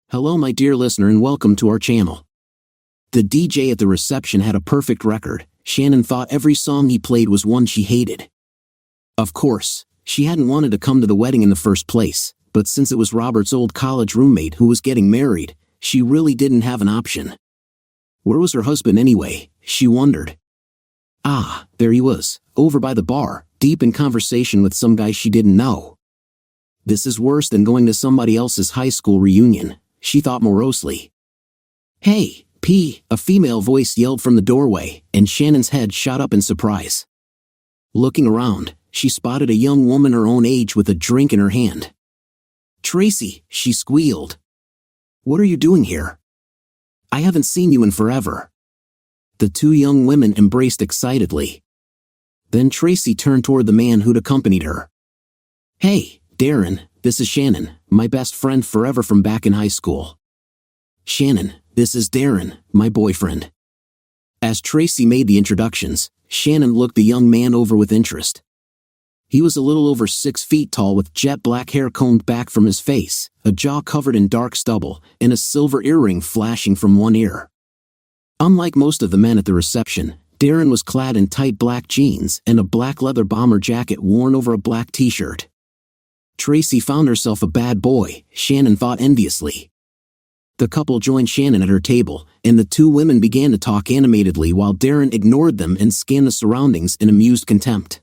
Hello my dear listener and welcome to our channel. The DJ at the reception had a perfect record. Shannon thought every song he played was one she hated. Of course, she hadn't wanted to come to the wedding in the first place, but since it was Robert's old college roommate who was getting married, she really didn't have an option. Where was her husband anyway, she wondered. Ah, there he was, over by the bar, deep in conversation with some guy she didn't know. This is worse than going to somebody else's high school reunion, she thought morosely. "Hey, P," a female voice yelled from the doorway, and Shannon's head shot up in surprise. Looking around, she spotted a young woman her own age with a drink in her hand. "Tracy," she squealed. "What are you doing here? I haven't seen you in forever." The two young women embraced excitedly. Then Tracy turned toward the man who'd accompanied her. "Hey, Darren, this is Shannon, my best friend forever from back in high school." "Shannon, this is Darren, my boyfriend." As Tracy made the introductions, Shannon looked the young man over with interest. He was a little over 6 feet tall with jet black hair combed back from his face, a jaw covered in dark stubble, and a silver earring flashing from one ear. Unlike most of the men at the reception, Darren was clad in tight black jeans and a black leather bomber jacket worn over a black t-shirt. Tracy found herself a bad boy, Shannon thought enviously. The couple joined Shannon at her table, and the two women began to talk animatedly while Darren ignored them and scanned the surroundings in amused contempt.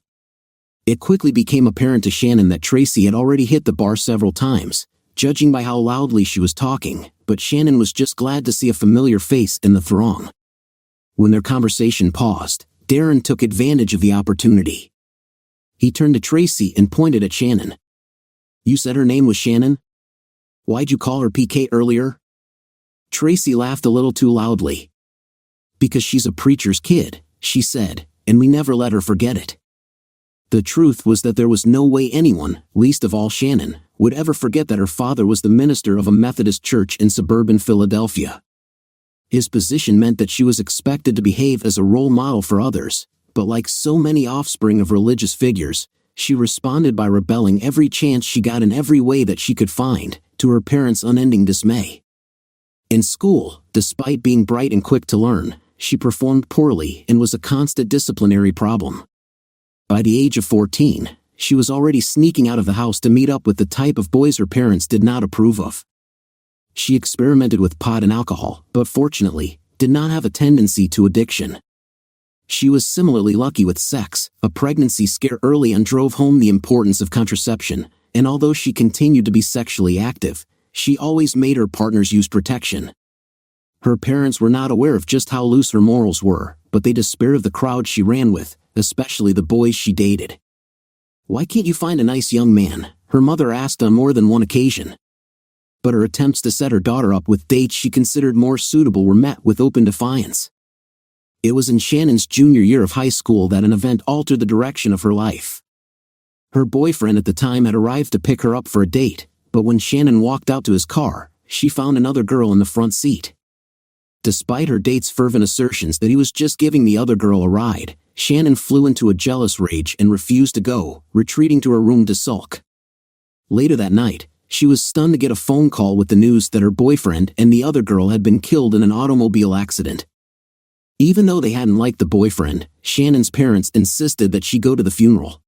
It quickly became apparent to Shannon that Tracy had already hit the bar several times, judging by how loudly she was talking, but Shannon was just glad to see a familiar face in the throng. When their conversation paused, Darren took advantage of the opportunity. He turned to Tracy and pointed at Shannon. "You said her name was Shannon? Why'd you call her PK earlier?" Tracy laughed a little too loudly. "Because she's a preacher's kid," she said, "and we never let her forget it." The truth was that there was no way anyone, least of all Shannon, would ever forget that her father was the minister of a Methodist church in suburban Philadelphia. His position meant that she was expected to behave as a role model for others, but like so many offspring of religious figures, she responded by rebelling every chance she got in every way that she could find, to her parents' unending dismay. In school, despite being bright and quick to learn, she performed poorly and was a constant disciplinary problem. By the age of 14, she was already sneaking out of the house to meet up with the type of boys her parents did not approve of. She experimented with pot and alcohol, but fortunately, did not have a tendency to addiction. She was similarly lucky with sex. A pregnancy scare early on drove home the importance of contraception, and although she continued to be sexually active, she always made her partners use protection. Her parents were not aware of just how loose her morals were, but they despaired of the crowd she ran with, especially the boys she dated. "Why can't you find a nice young man?" her mother asked on more than one occasion. But her attempts to set her daughter up with dates she considered more suitable were met with open defiance. It was in Shannon's junior year of high school that an event altered the direction of her life. Her boyfriend at the time had arrived to pick her up for a date, but when Shannon walked out to his car, she found another girl in the front seat. Despite her date's fervent assertions that he was just giving the other girl a ride, Shannon flew into a jealous rage and refused to go, retreating to her room to sulk. Later that night, she was stunned to get a phone call with the news that her boyfriend and the other girl had been killed in an automobile accident. Even though they hadn't liked the boyfriend, Shannon's parents insisted that she go to the funeral.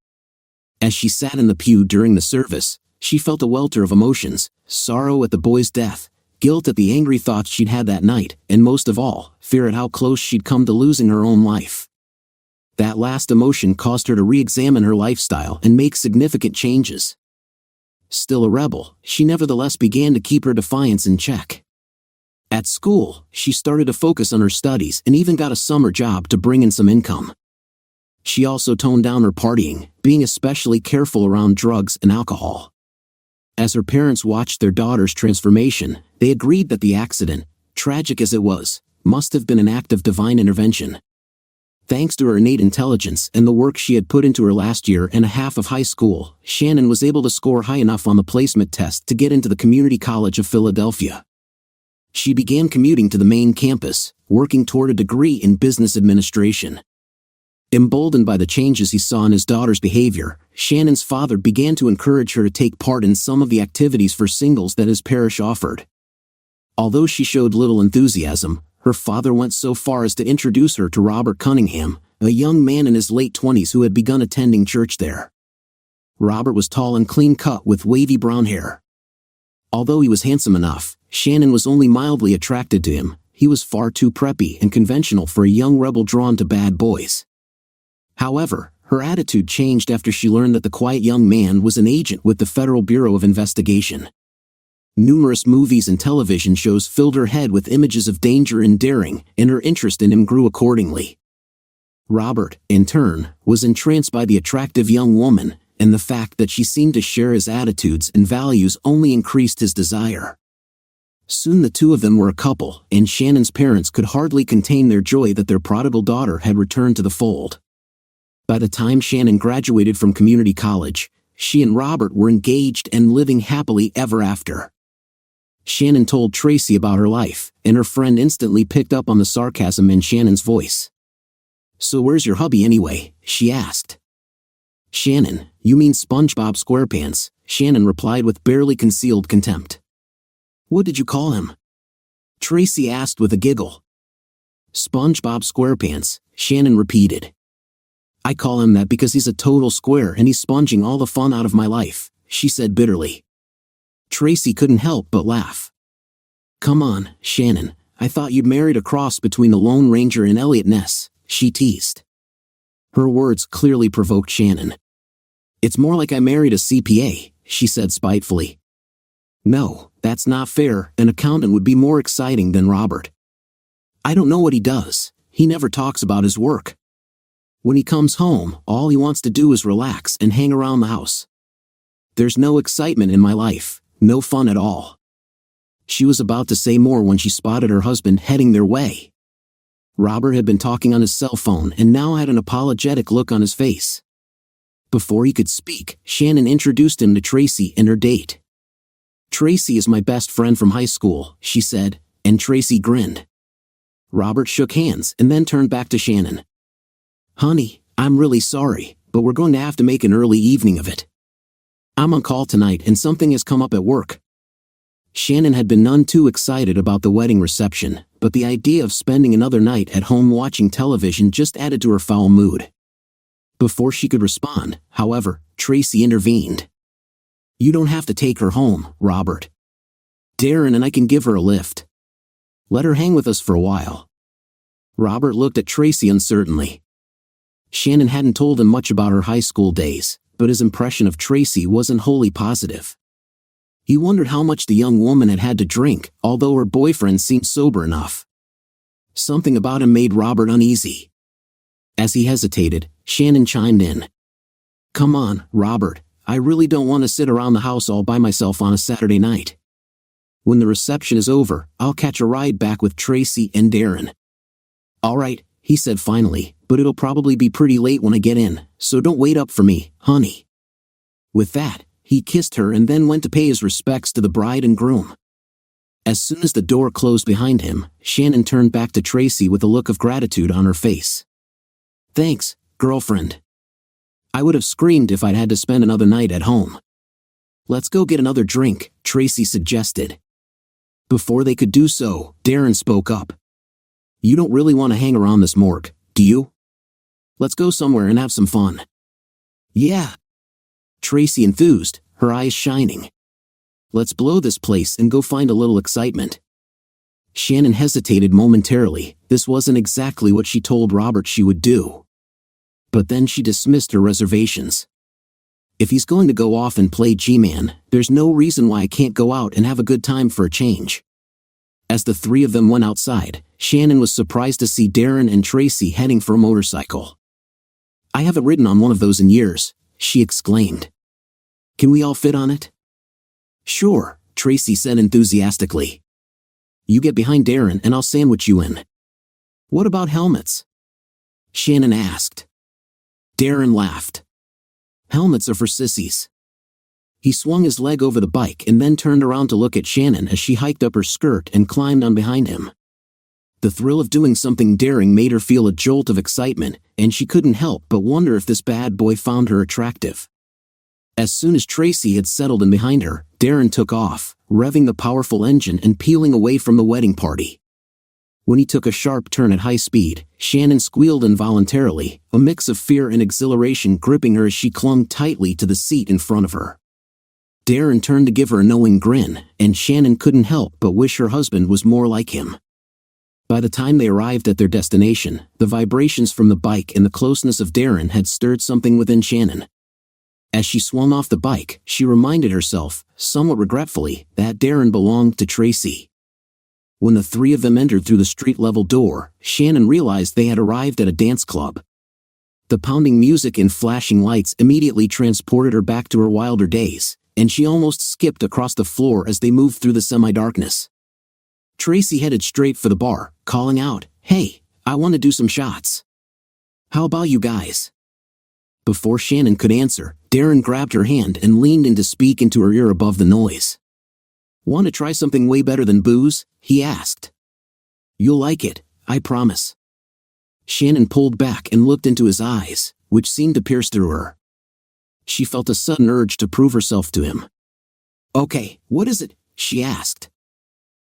As she sat in the pew during the service, she felt a welter of emotions: sorrow at the boy's death, guilt at the angry thoughts she'd had that night, and most of all, fear at how close she'd come to losing her own life. That last emotion caused her to re-examine her lifestyle and make significant changes. Still a rebel, she nevertheless began to keep her defiance in check. At school, she started to focus on her studies and even got a summer job to bring in some income. She also toned down her partying, being especially careful around drugs and alcohol. As her parents watched their daughter's transformation, they agreed that the accident, tragic as it was, must have been an act of divine intervention. Thanks to her innate intelligence and the work she had put into her last year and a half of high school, Shannon was able to score high enough on the placement test to get into the Community College of Philadelphia. She began commuting to the main campus, working toward a degree in business administration. Emboldened by the changes he saw in his daughter's behavior, Shannon's father began to encourage her to take part in some of the activities for singles that his parish offered. Although she showed little enthusiasm, her father went so far as to introduce her to Robert Cunningham, a young man in his late 20s who had begun attending church there. Robert was tall and clean-cut with wavy brown hair. Although he was handsome enough, Shannon was only mildly attracted to him. He was far too preppy and conventional for a young rebel drawn to bad boys. However, her attitude changed after she learned that the quiet young man was an agent with the Federal Bureau of Investigation. Numerous movies and television shows filled her head with images of danger and daring, and her interest in him grew accordingly. Robert, in turn, was entranced by the attractive young woman, and the fact that she seemed to share his attitudes and values only increased his desire. Soon the two of them were a couple, and Shannon's parents could hardly contain their joy that their prodigal daughter had returned to the fold. By the time Shannon graduated from community college, she and Robert were engaged and living happily ever after. Shannon told Tracy about her life, and her friend instantly picked up on the sarcasm in Shannon's voice. "So where's your hubby anyway?" she asked. "Shannon, you mean SpongeBob SquarePants," Shannon replied with barely concealed contempt. "What did you call him?" Tracy asked with a giggle. "SpongeBob SquarePants," Shannon repeated. "I call him that because he's a total square and he's sponging all the fun out of my life," she said bitterly. Tracy couldn't help but laugh. "Come on, Shannon, I thought you'd married a cross between the Lone Ranger and Elliot Ness," she teased. Her words clearly provoked Shannon. "It's more like I married a CPA," she said spitefully. "No, that's not fair. An accountant would be more exciting than Robert. I don't know what he does. He never talks about his work. When he comes home, all he wants to do is relax and hang around the house. There's no excitement in my life, no fun at all." She was about to say more when she spotted her husband heading their way. Robert had been talking on his cell phone and now had an apologetic look on his face. Before he could speak, Shannon introduced him to Tracy and her date. "Tracy is my best friend from high school," she said, and Tracy grinned. Robert shook hands and then turned back to Shannon. "Honey, I'm really sorry, but we're going to have to make an early evening of it. I'm on call tonight and something has come up at work." Shannon had been none too excited about the wedding reception, but the idea of spending another night at home watching television just added to her foul mood. Before she could respond, however, Tracy intervened. "You don't have to take her home, Robert. Darren and I can give her a lift. Let her hang with us for a while." Robert looked at Tracy uncertainly. Shannon hadn't told him much about her high school days, but his impression of Tracy wasn't wholly positive. He wondered how much the young woman had had to drink, although her boyfriend seemed sober enough. Something about him made Robert uneasy. As he hesitated, Shannon chimed in. "Come on, Robert, I really don't want to sit around the house all by myself on a Saturday night. When the reception is over, I'll catch a ride back with Tracy and Darren." "All right," he said finally, "but it'll probably be pretty late when I get in, so don't wait up for me, honey." With that, he kissed her and then went to pay his respects to the bride and groom. As soon as the door closed behind him, Shannon turned back to Tracy with a look of gratitude on her face. "Thanks, girlfriend. I would have screamed if I'd had to spend another night at home." "Let's go get another drink," Tracy suggested. Before they could do so, Darren spoke up. "You don't really want to hang around this morgue, do you? Let's go somewhere and have some fun." "Yeah," Tracy enthused, her eyes shining. "Let's blow this place and go find a little excitement." Shannon hesitated momentarily. This wasn't exactly what she told Robert she would do. But then she dismissed her reservations. "If he's going to go off and play G-Man, there's no reason why I can't go out and have a good time for a change." As the three of them went outside, Shannon was surprised to see Darren and Tracy heading for a motorcycle. "I haven't ridden on one of those in years," she exclaimed. "Can we all fit on it?" "Sure," Tracy said enthusiastically. "You get behind Darren and I'll sandwich you in." "What about helmets?" Shannon asked. Darren laughed. "Helmets are for sissies." He swung his leg over the bike and then turned around to look at Shannon as she hiked up her skirt and climbed on behind him. The thrill of doing something daring made her feel a jolt of excitement, and she couldn't help but wonder if this bad boy found her attractive. As soon as Tracy had settled in behind her, Darren took off, revving the powerful engine and peeling away from the wedding party. When he took a sharp turn at high speed, Shannon squealed involuntarily, a mix of fear and exhilaration gripping her as she clung tightly to the seat in front of her. Darren turned to give her a knowing grin, and Shannon couldn't help but wish her husband was more like him. By the time they arrived at their destination, the vibrations from the bike and the closeness of Darren had stirred something within Shannon. As she swung off the bike, she reminded herself, somewhat regretfully, that Darren belonged to Tracy. When the three of them entered through the street-level door, Shannon realized they had arrived at a dance club. The pounding music and flashing lights immediately transported her back to her wilder days, and she almost skipped across the floor as they moved through the semi-darkness. Tracy headed straight for the bar, calling out, "Hey, I want to do some shots. How about you guys?" Before Shannon could answer, Darren grabbed her hand and leaned in to speak into her ear above the noise. "Want to try something way better than booze?" he asked. "You'll like it, I promise." Shannon pulled back and looked into his eyes, which seemed to pierce through her. She felt a sudden urge to prove herself to him. "Okay, what is it?" she asked.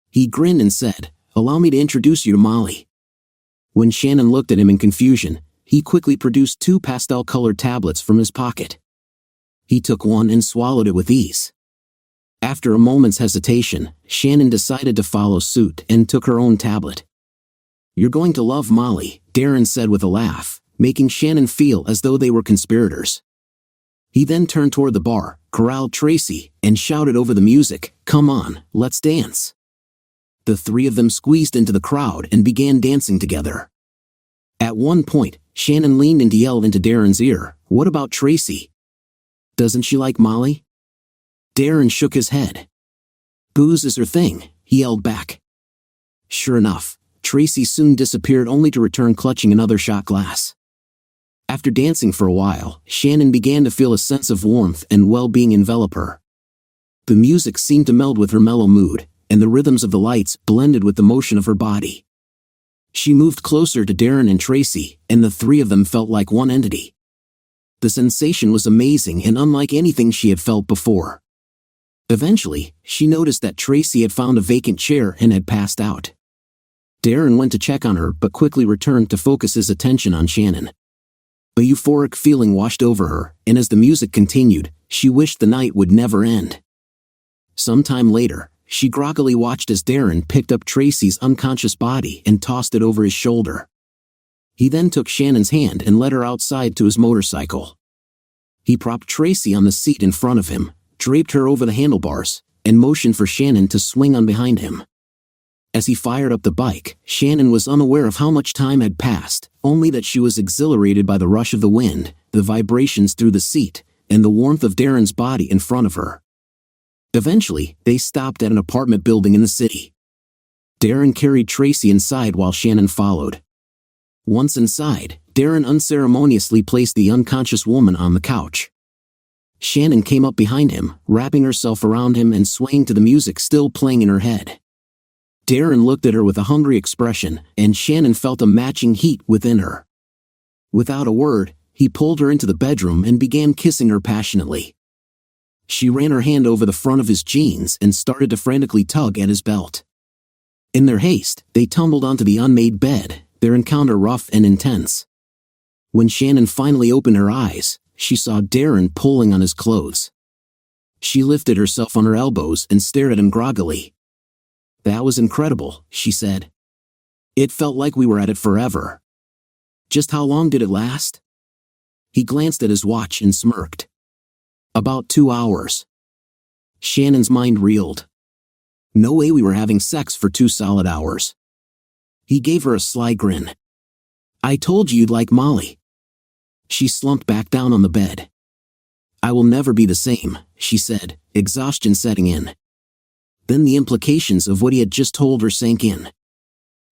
He grinned and said, "Allow me to introduce you to Molly." When Shannon looked at him in confusion, he quickly produced 2 pastel-colored tablets from his pocket. He took one and swallowed it with ease. After a moment's hesitation, Shannon decided to follow suit and took her own tablet. "You're going to love Molly," Darren said with a laugh, making Shannon feel as though they were conspirators. He then turned toward the bar, corralled Tracy, and shouted over the music, "Come on, let's dance." The three of them squeezed into the crowd and began dancing together. At one point, Shannon leaned and yelled into Darren's ear, "What about Tracy? Doesn't she like Molly?" Darren shook his head. "Booze is her thing," he yelled back. Sure enough, Tracy soon disappeared only to return clutching another shot glass. After dancing for a while, Shannon began to feel a sense of warmth and well-being envelop her. The music seemed to meld with her mellow mood, and the rhythms of the lights blended with the motion of her body. She moved closer to Darren and Tracy, and the three of them felt like one entity. The sensation was amazing and unlike anything she had felt before. Eventually, she noticed that Tracy had found a vacant chair and had passed out. Darren went to check on her but quickly returned to focus his attention on Shannon. A euphoric feeling washed over her, and as the music continued, she wished the night would never end. Sometime later, she groggily watched as Darren picked up Tracy's unconscious body and tossed it over his shoulder. He then took Shannon's hand and led her outside to his motorcycle. He propped Tracy on the seat in front of him, draped her over the handlebars, and motioned for Shannon to swing on behind him. As he fired up the bike, Shannon was unaware of how much time had passed, only that she was exhilarated by the rush of the wind, the vibrations through the seat, and the warmth of Darren's body in front of her. Eventually, they stopped at an apartment building in the city. Darren carried Tracy inside while Shannon followed. Once inside, Darren unceremoniously placed the unconscious woman on the couch. Shannon came up behind him, wrapping herself around him and swaying to the music still playing in her head. Darren looked at her with a hungry expression, and Shannon felt a matching heat within her. Without a word, he pulled her into the bedroom and began kissing her passionately. She ran her hand over the front of his jeans and started to frantically tug at his belt. In their haste, they tumbled onto the unmade bed, their encounter rough and intense. When Shannon finally opened her eyes, she saw Darren pulling on his clothes. She lifted herself on her elbows and stared at him groggily. "That was incredible," she said. "It felt like we were at it forever." "Just how long did it last?" He glanced at his watch and smirked. "About 2 hours." Shannon's mind reeled. No way we were having sex for 2 solid hours. He gave her a sly grin. "I told you you'd like Molly." She slumped back down on the bed. "I will never be the same," she said, exhaustion setting in. Then the implications of what he had just told her sank in.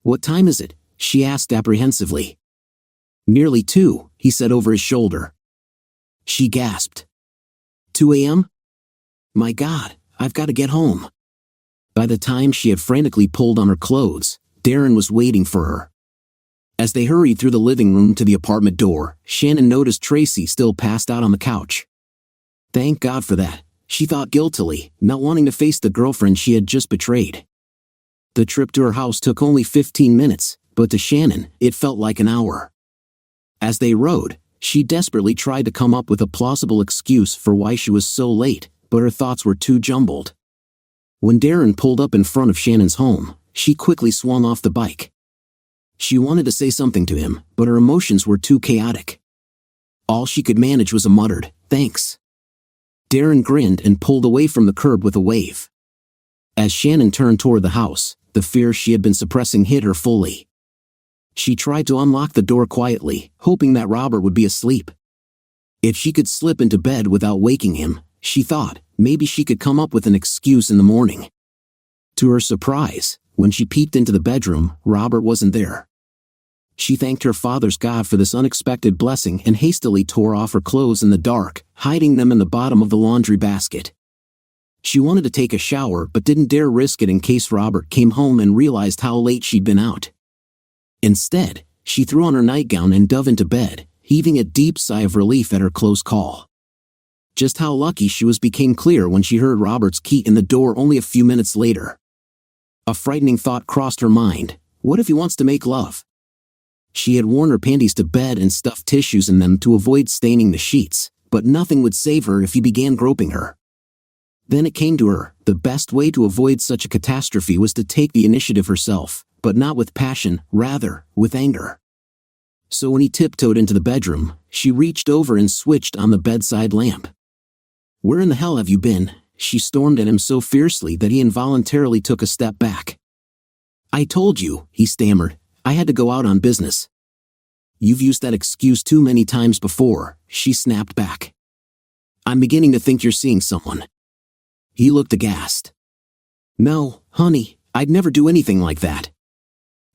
"What time is it?" she asked apprehensively. "Nearly 2, he said over his shoulder. She gasped. 2 a.m.? My God, I've got to get home. By the time she had frantically pulled on her clothes, Darren was waiting for her. As they hurried through the living room to the apartment door, Shannon noticed Tracy still passed out on the couch. "Thank God for that," she thought guiltily, not wanting to face the girlfriend she had just betrayed. The trip to her house took only 15 minutes, but to Shannon, it felt like an hour. As they rode, she desperately tried to come up with a plausible excuse for why she was so late, but her thoughts were too jumbled. When Darren pulled up in front of Shannon's home, she quickly swung off the bike. She wanted to say something to him, but her emotions were too chaotic. All she could manage was a muttered, "Thanks." Darren grinned and pulled away from the curb with a wave. As Shannon turned toward the house, the fear she had been suppressing hit her fully. She tried to unlock the door quietly, hoping that Robert would be asleep. If she could slip into bed without waking him, she thought, maybe she could come up with an excuse in the morning. To her surprise, when she peeked into the bedroom, Robert wasn't there. She thanked her father's God for this unexpected blessing and hastily tore off her clothes in the dark, hiding them in the bottom of the laundry basket. She wanted to take a shower but didn't dare risk it in case Robert came home and realized how late she'd been out. Instead, she threw on her nightgown and dove into bed, heaving a deep sigh of relief at her close call. Just how lucky she was became clear when she heard Robert's key in the door only a few minutes later. A frightening thought crossed her mind. What if he wants to make love? She had worn her panties to bed and stuffed tissues in them to avoid staining the sheets, but nothing would save her if he began groping her. Then it came to her, the best way to avoid such a catastrophe was to take the initiative herself, but not with passion, rather, with anger. So when he tiptoed into the bedroom, she reached over and switched on the bedside lamp. "Where in the hell have you been?" she stormed at him so fiercely that he involuntarily took a step back. "I told you," he stammered, "I had to go out on business." "You've used that excuse too many times before," she snapped back. "I'm beginning to think you're seeing someone." He looked aghast. "No, honey, I'd never do anything like that.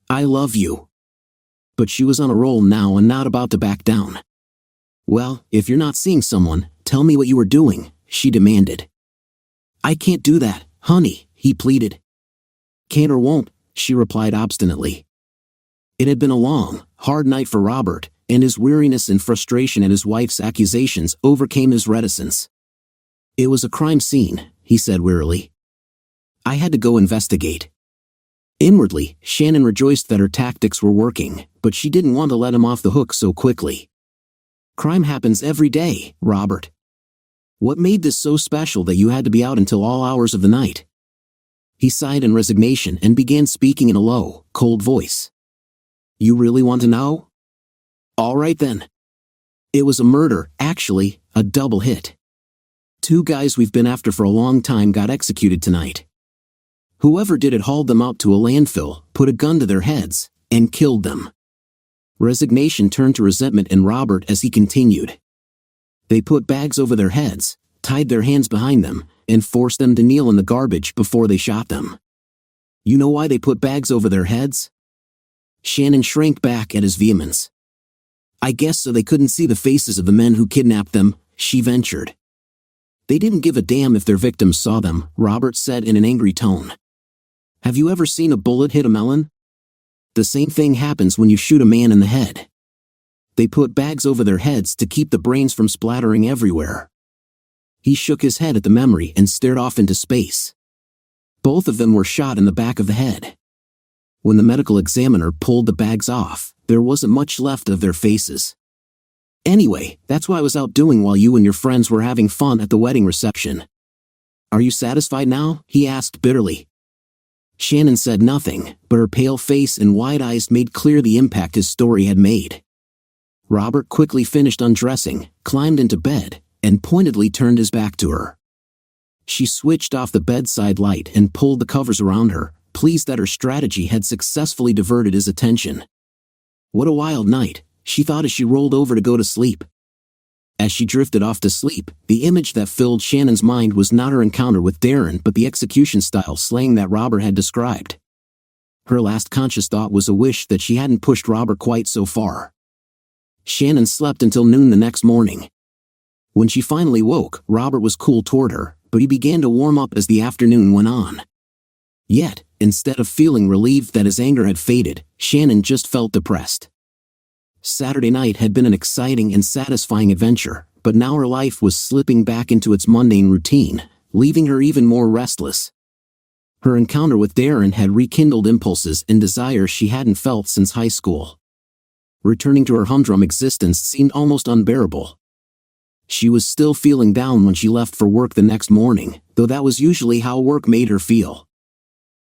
I love you." But she was on a roll now and not about to back down. "Well, if you're not seeing someone, tell me what you were doing," she demanded. "I can't do that, honey," he pleaded. "Can't or won't," she replied obstinately. It had been a long, hard night for Robert, and his weariness and frustration at his wife's accusations overcame his reticence. "It was a crime scene," he said wearily. "I had to go investigate." Inwardly, Shannon rejoiced that her tactics were working, but she didn't want to let him off the hook so quickly. "Crime happens every day, Robert. What made this so special that you had to be out until all hours of the night?" He sighed in resignation and began speaking in a low, cold voice. "You really want to know? All right then. It was a murder, actually, a double hit. 2 guys we've been after for a long time got executed tonight. Whoever did it hauled them out to a landfill, put a gun to their heads, and killed them." Resignation turned to resentment in Robert as he continued. "They put bags over their heads, tied their hands behind them, and forced them to kneel in the garbage before they shot them. You know why they put bags over their heads?" Shannon shrank back at his vehemence. "I guess so they couldn't see the faces of the men who kidnapped them," she ventured. "They didn't give a damn if their victims saw them," Robert said in an angry tone. "Have you ever seen a bullet hit a melon? The same thing happens when you shoot a man in the head. They put bags over their heads to keep the brains from splattering everywhere." He shook his head at the memory and stared off into space. Both of them were shot in the back of the head. When the medical examiner pulled the bags off, there wasn't much left of their faces. "Anyway, that's what I was out doing while you and your friends were having fun at the wedding reception. Are you satisfied now?" he asked bitterly. Shannon said nothing, but her pale face and wide eyes made clear the impact his story had made. Robert quickly finished undressing, climbed into bed, and pointedly turned his back to her. She switched off the bedside light and pulled the covers around her, pleased that her strategy had successfully diverted his attention. What a wild night, she thought as she rolled over to go to sleep. As she drifted off to sleep, the image that filled Shannon's mind was not her encounter with Darren but the execution-style slaying that Robert had described. Her last conscious thought was a wish that she hadn't pushed Robert quite so far. Shannon slept until noon the next morning. When she finally woke, Robert was cool toward her, but he began to warm up as the afternoon went on. Yet, instead of feeling relieved that his anger had faded, Shannon just felt depressed. Saturday night had been an exciting and satisfying adventure, but now her life was slipping back into its mundane routine, leaving her even more restless. Her encounter with Darren had rekindled impulses and desires she hadn't felt since high school. Returning to her humdrum existence seemed almost unbearable. She was still feeling down when she left for work the next morning, though that was usually how work made her feel.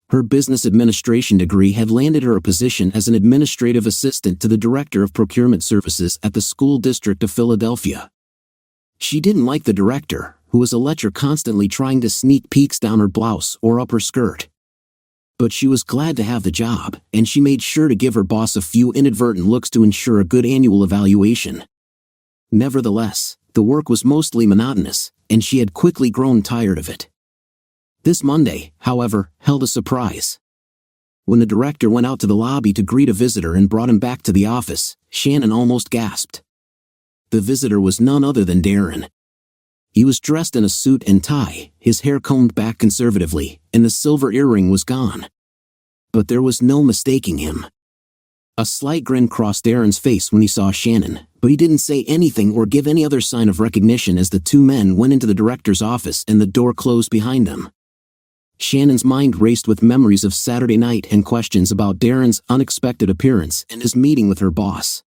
Her business administration degree had landed her a position as an administrative assistant to the director of procurement services at the school district of Philadelphia. She didn't like the director, who was a lecher constantly trying to sneak peeks down her blouse or up her skirt. But she was glad to have the job, and she made sure to give her boss a few inadvertent looks to ensure a good annual evaluation. Nevertheless, the work was mostly monotonous, and she had quickly grown tired of it. This Monday, however, held a surprise. When the director went out to the lobby to greet a visitor and brought him back to the office, Shannon almost gasped. The visitor was none other than Darren. He was dressed in a suit and tie, his hair combed back conservatively, and the silver earring was gone. But there was no mistaking him. A slight grin crossed Darren's face when he saw Shannon, but he didn't say anything or give any other sign of recognition as the two men went into the director's office and the door closed behind them. Shannon's mind raced with memories of Saturday night and questions about Darren's unexpected appearance and his meeting with her boss.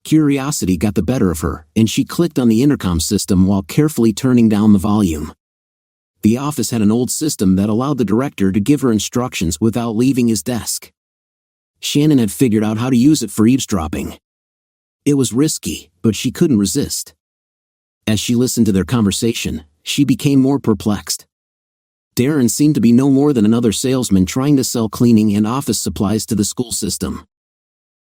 Curiosity got the better of her, and she clicked on the intercom system while carefully turning down the volume. The office had an old system that allowed the director to give her instructions without leaving his desk. Shannon had figured out how to use it for eavesdropping. It was risky, but she couldn't resist. As she listened to their conversation, she became more perplexed. Darren seemed to be no more than another salesman trying to sell cleaning and office supplies to the school system.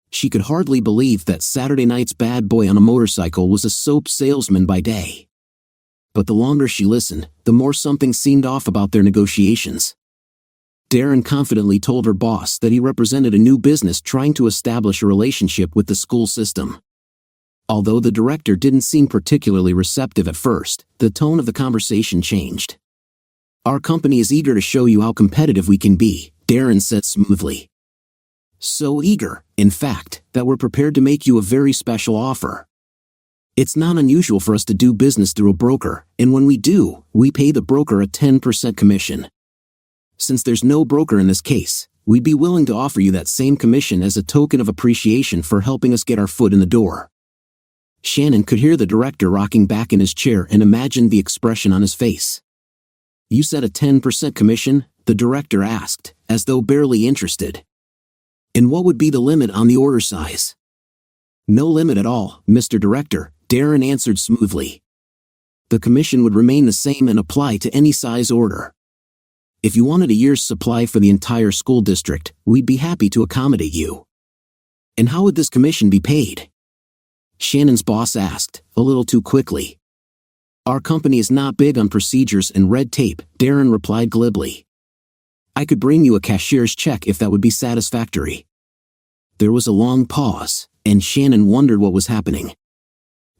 She could hardly believe that Saturday night's bad boy on a motorcycle was a soap salesman by day. But the longer she listened, the more something seemed off about their negotiations. Darren confidently told her boss that he represented a new business trying to establish a relationship with the school system. Although the director didn't seem particularly receptive at first, the tone of the conversation changed. "Our company is eager to show you how competitive we can be," Darren said smoothly. "So eager, in fact, that we're prepared to make you a very special offer. It's not unusual for us to do business through a broker, and when we do, we pay the broker a 10% commission. Since there's no broker in this case, we'd be willing to offer you that same commission as a token of appreciation for helping us get our foot in the door." Shannon could hear the director rocking back in his chair and imagined the expression on his face. "You said a 10% commission?" the director asked, as though barely interested. "And what would be the limit on the order size?" "No limit at all, Mr. Director," Darren answered smoothly. "The commission would remain the same and apply to any size order. If you wanted a year's supply for the entire school district, we'd be happy to accommodate you." "And how would this commission be paid?" Shannon's boss asked, a little too quickly. "Our company is not big on procedures and red tape," Darren replied glibly. "I could bring you a cashier's check if that would be satisfactory." There was a long pause, and Shannon wondered what was happening.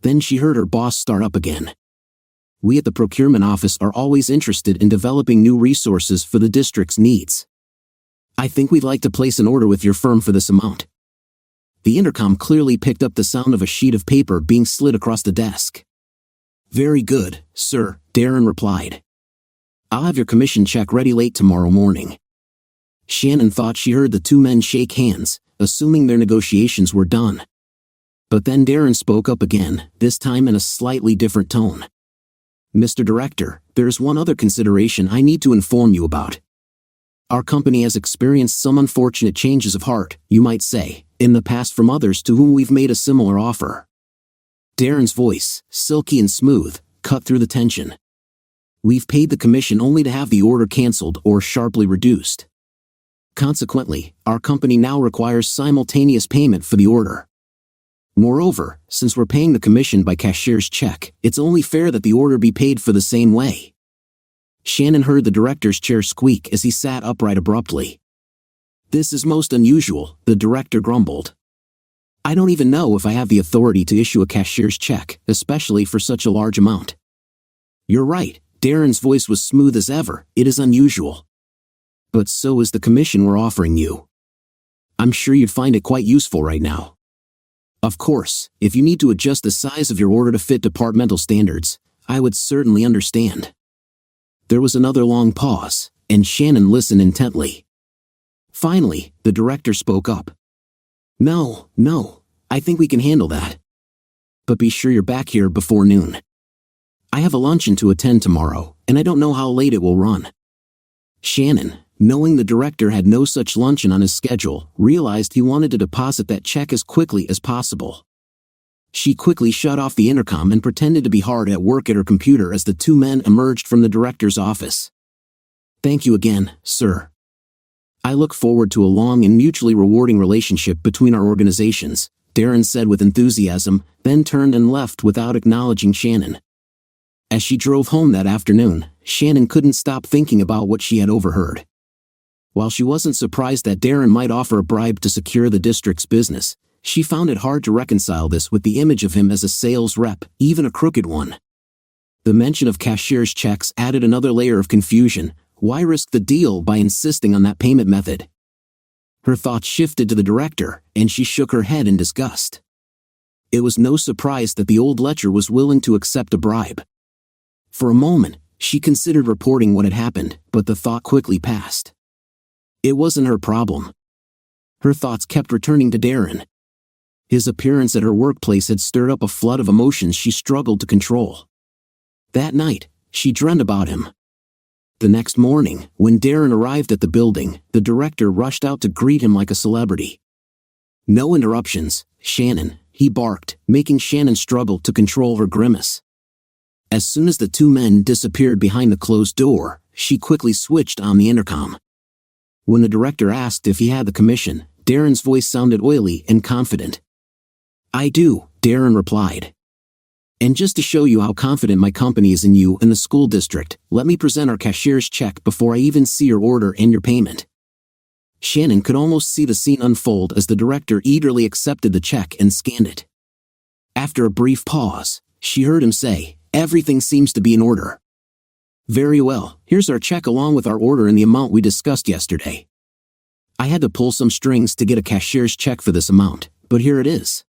Then she heard her boss start up again. "We at the procurement office are always interested in developing new resources for the district's needs. I think we'd like to place an order with your firm for this amount." The intercom clearly picked up the sound of a sheet of paper being slid across the desk. "Very good, sir," Darren replied. "I'll have your commission check ready late tomorrow morning." Shannon thought she heard the two men shake hands, assuming their negotiations were done. But then Darren spoke up again, this time in a slightly different tone. "Mr. Director, there's one other consideration I need to inform you about. Our company has experienced some unfortunate changes of heart, you might say, in the past from others to whom we've made a similar offer." Darren's voice, silky and smooth, cut through the tension. "We've paid the commission only to have the order canceled or sharply reduced. Consequently, our company now requires simultaneous payment for the order. Moreover, since we're paying the commission by cashier's check, it's only fair that the order be paid for the same way." Shannon heard the director's chair squeak as he sat upright abruptly. "This is most unusual," the director grumbled. "I don't even know if I have the authority to issue a cashier's check, especially for such a large amount." "You're right," Darren's voice was smooth as ever, "it is unusual. But so is the commission we're offering you. I'm sure you'd find it quite useful right now." Of course, if you need to adjust the size of your order to fit departmental standards, I would certainly understand. There was another long pause, and Shannon listened intently. Finally, the director spoke up. No, I think we can handle that. But be sure you're back here before noon. I have a luncheon to attend tomorrow, and I don't know how late it will run. Shannon, knowing the director had no such luncheon on his schedule, realized he wanted to deposit that check as quickly as possible. She quickly shut off the intercom and pretended to be hard at work at her computer as the two men emerged from the director's office. Thank you again, sir. I look forward to a long and mutually rewarding relationship between our organizations, Darren said with enthusiasm, then turned and left without acknowledging Shannon. As she drove home that afternoon, Shannon couldn't stop thinking about what she had overheard. While she wasn't surprised that Darren might offer a bribe to secure the district's business, she found it hard to reconcile this with the image of him as a sales rep, even a crooked one. The mention of cashier's checks added another layer of confusion. Why risk the deal by insisting on that payment method? Her thoughts shifted to the director, and she shook her head in disgust. It was no surprise that the old lecher was willing to accept a bribe. For a moment, she considered reporting what had happened, but the thought quickly passed. It wasn't her problem. Her thoughts kept returning to Darren. His appearance at her workplace had stirred up a flood of emotions she struggled to control. That night, she dreamed about him. The next morning, when Darren arrived at the building, the director rushed out to greet him like a celebrity. No interruptions, Shannon, he barked, making Shannon struggle to control her grimace. As soon as the two men disappeared behind the closed door, she quickly switched on the intercom. When the director asked if he had the commission, Darren's voice sounded oily and confident. I do, Darren replied. And just to show you how confident my company is in you and the school district, let me present our cashier's check before I even see your order and your payment. Shannon could almost see the scene unfold as the director eagerly accepted the check and scanned it. After a brief pause, she heard him say, "Everything seems to be in order." "Very well, here's our check along with our order and the amount we discussed yesterday. I had to pull some strings to get a cashier's check for this amount, but here it is."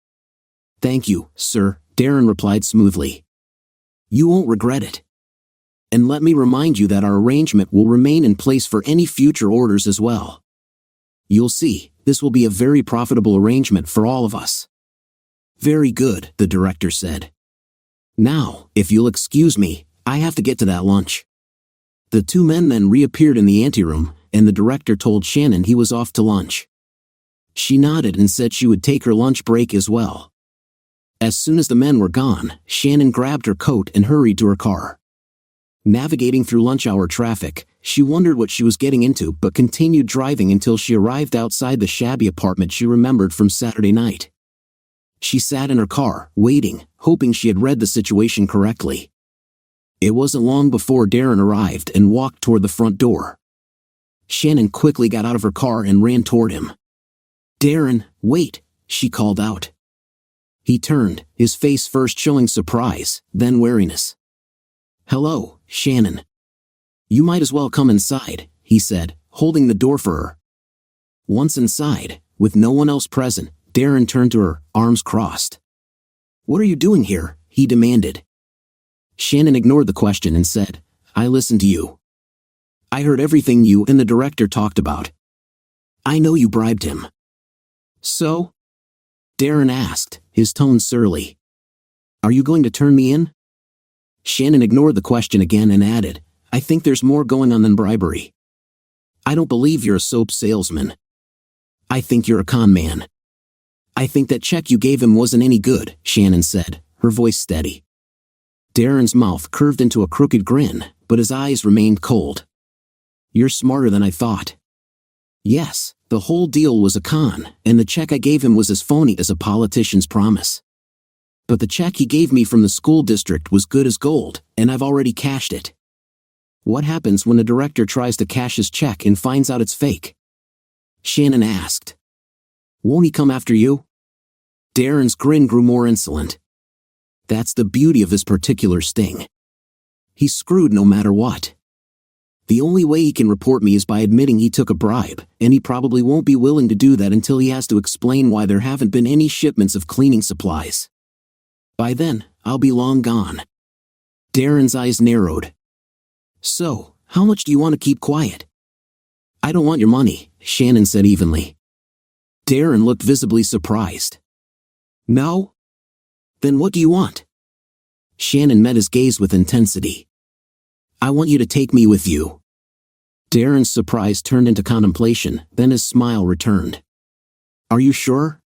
"Thank you, sir," Darren replied smoothly. "You won't regret it. And let me remind you that our arrangement will remain in place for any future orders as well. You'll see, this will be a very profitable arrangement for all of us." "Very good," the director said. "Now, if you'll excuse me, I have to get to that lunch." The two men then reappeared in the anteroom, and the director told Shannon he was off to lunch. She nodded and said she would take her lunch break as well. As soon as the men were gone, Shannon grabbed her coat and hurried to her car. Navigating through lunch hour traffic, she wondered what she was getting into but continued driving until she arrived outside the shabby apartment she remembered from Saturday night. She sat in her car, waiting, hoping she had read the situation correctly. It wasn't long before Darren arrived and walked toward the front door. Shannon quickly got out of her car and ran toward him. "Darren, wait," she called out. He turned, his face first showing surprise, then wariness. "Hello, Shannon. You might as well come inside," he said, holding the door for her. Once inside, with no one else present, Darren turned to her, arms crossed. "What are you doing here?" he demanded. Shannon ignored the question and said, "I listened to you. I heard everything you and the director talked about. I know you bribed him." "So?" Darren asked, his tone surly. "Are you going to turn me in?" Shannon ignored the question again and added, "I think there's more going on than bribery. I don't believe you're a soap salesman. I think you're a con man." "I think that check you gave him wasn't any good," Shannon said, her voice steady. Darren's mouth curved into a crooked grin, but his eyes remained cold. "You're smarter than I thought. Yes, the whole deal was a con, and the check I gave him was as phony as a politician's promise. But the check he gave me from the school district was good as gold, and I've already cashed it. What happens when a director tries to cash his check and finds out it's fake?" Shannon asked. "Won't he come after you?" Darren's grin grew more insolent. "That's the beauty of this particular sting. He's screwed no matter what. The only way he can report me is by admitting he took a bribe, and he probably won't be willing to do that until he has to explain why there haven't been any shipments of cleaning supplies. By then, I'll be long gone." Darren's eyes narrowed. "So, how much do you want to keep quiet?" "I don't want your money," Shannon said evenly. Darren looked visibly surprised. "No? Then what do you want?" Shannon met his gaze with intensity. "I want you to take me with you." Darren's surprise turned into contemplation, then his smile returned. "Are you sure?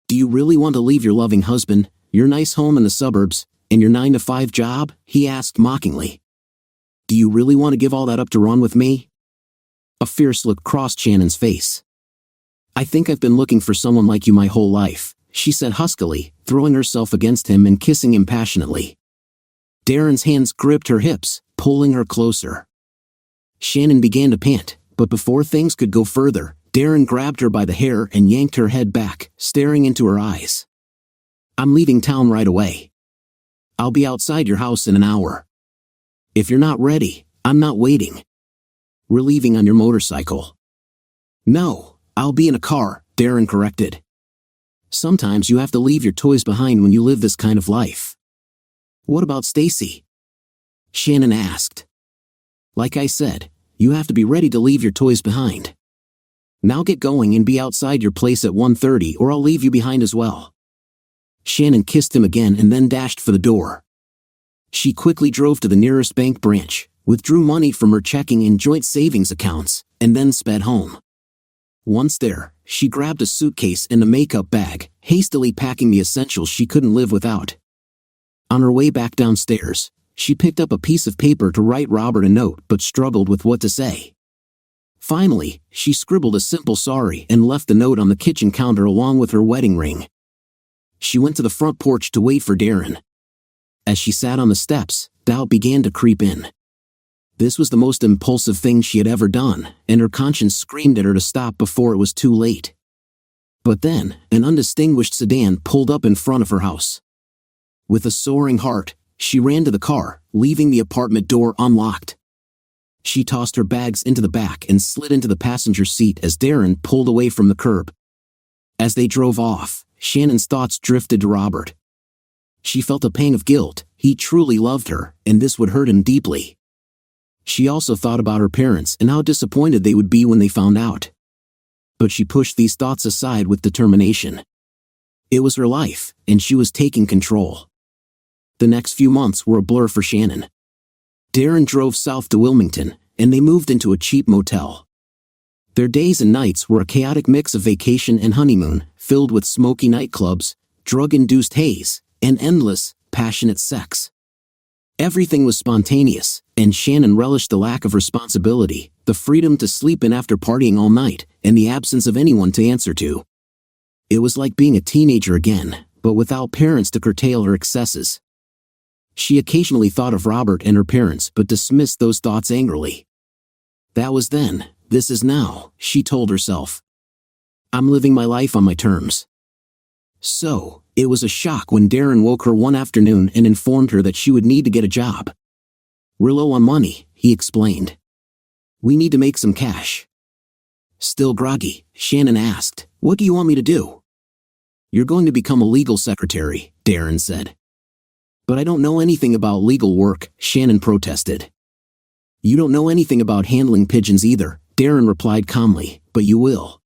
Do you really want to leave your loving husband, your nice home in the suburbs, and your 9-to-5 job?" he asked mockingly. "Do you really want to give all that up to run with me?" A fierce look crossed Shannon's face. "I think I've been looking for someone like you my whole life," she said huskily, throwing herself against him and kissing him passionately. Darren's hands gripped her hips, pulling her closer. Shannon began to pant, but before things could go further, Darren grabbed her by the hair and yanked her head back, staring into her eyes. "I'm leaving town right away. I'll be outside your house in an hour. If you're not ready, I'm not waiting. We're leaving on your motorcycle." "No, I'll be in a car," Darren corrected. "Sometimes you have to leave your toys behind when you live this kind of life." "What about Stacy?" Shannon asked. "Like I said, you have to be ready to leave your toys behind. Now get going and be outside your place at 1:30 or I'll leave you behind as well." Shannon kissed him again and then dashed for the door. She quickly drove to the nearest bank branch, withdrew money from her checking and joint savings accounts, and then sped home. Once there, she grabbed a suitcase and a makeup bag, hastily packing the essentials she couldn't live without. On her way back downstairs, she picked up a piece of paper to write Robert a note but struggled with what to say. Finally, she scribbled a simple sorry and left the note on the kitchen counter along with her wedding ring. She went to the front porch to wait for Darren. As she sat on the steps, doubt began to creep in. This was the most impulsive thing she had ever done, and her conscience screamed at her to stop before it was too late. But then, an undistinguished sedan pulled up in front of her house. With a soaring heart, she ran to the car, leaving the apartment door unlocked. She tossed her bags into the back and slid into the passenger seat as Darren pulled away from the curb. As they drove off, Shannon's thoughts drifted to Robert. She felt a pang of guilt. He truly loved her, and this would hurt him deeply. She also thought about her parents and how disappointed they would be when they found out. But she pushed these thoughts aside with determination. It was her life, and she was taking control. The next few months were a blur for Shannon. Darren drove south to Wilmington, and they moved into a cheap motel. Their days and nights were a chaotic mix of vacation and honeymoon, filled with smoky nightclubs, drug-induced haze, and endless, passionate sex. Everything was spontaneous, and Shannon relished the lack of responsibility, the freedom to sleep in after partying all night, and the absence of anyone to answer to. It was like being a teenager again, but without parents to curtail her excesses. She occasionally thought of Robert and her parents but dismissed those thoughts angrily. That was then, this is now, she told herself. I'm living my life on my terms. So, it was a shock when Darren woke her one afternoon and informed her that she would need to get a job. We're low on money, he explained. We need to make some cash. Still groggy, Shannon asked, what do you want me to do? You're going to become a legal secretary, Darren said. But I don't know anything about legal work, Shannon protested. You don't know anything about handling pigeons either, Darren replied calmly, but you will.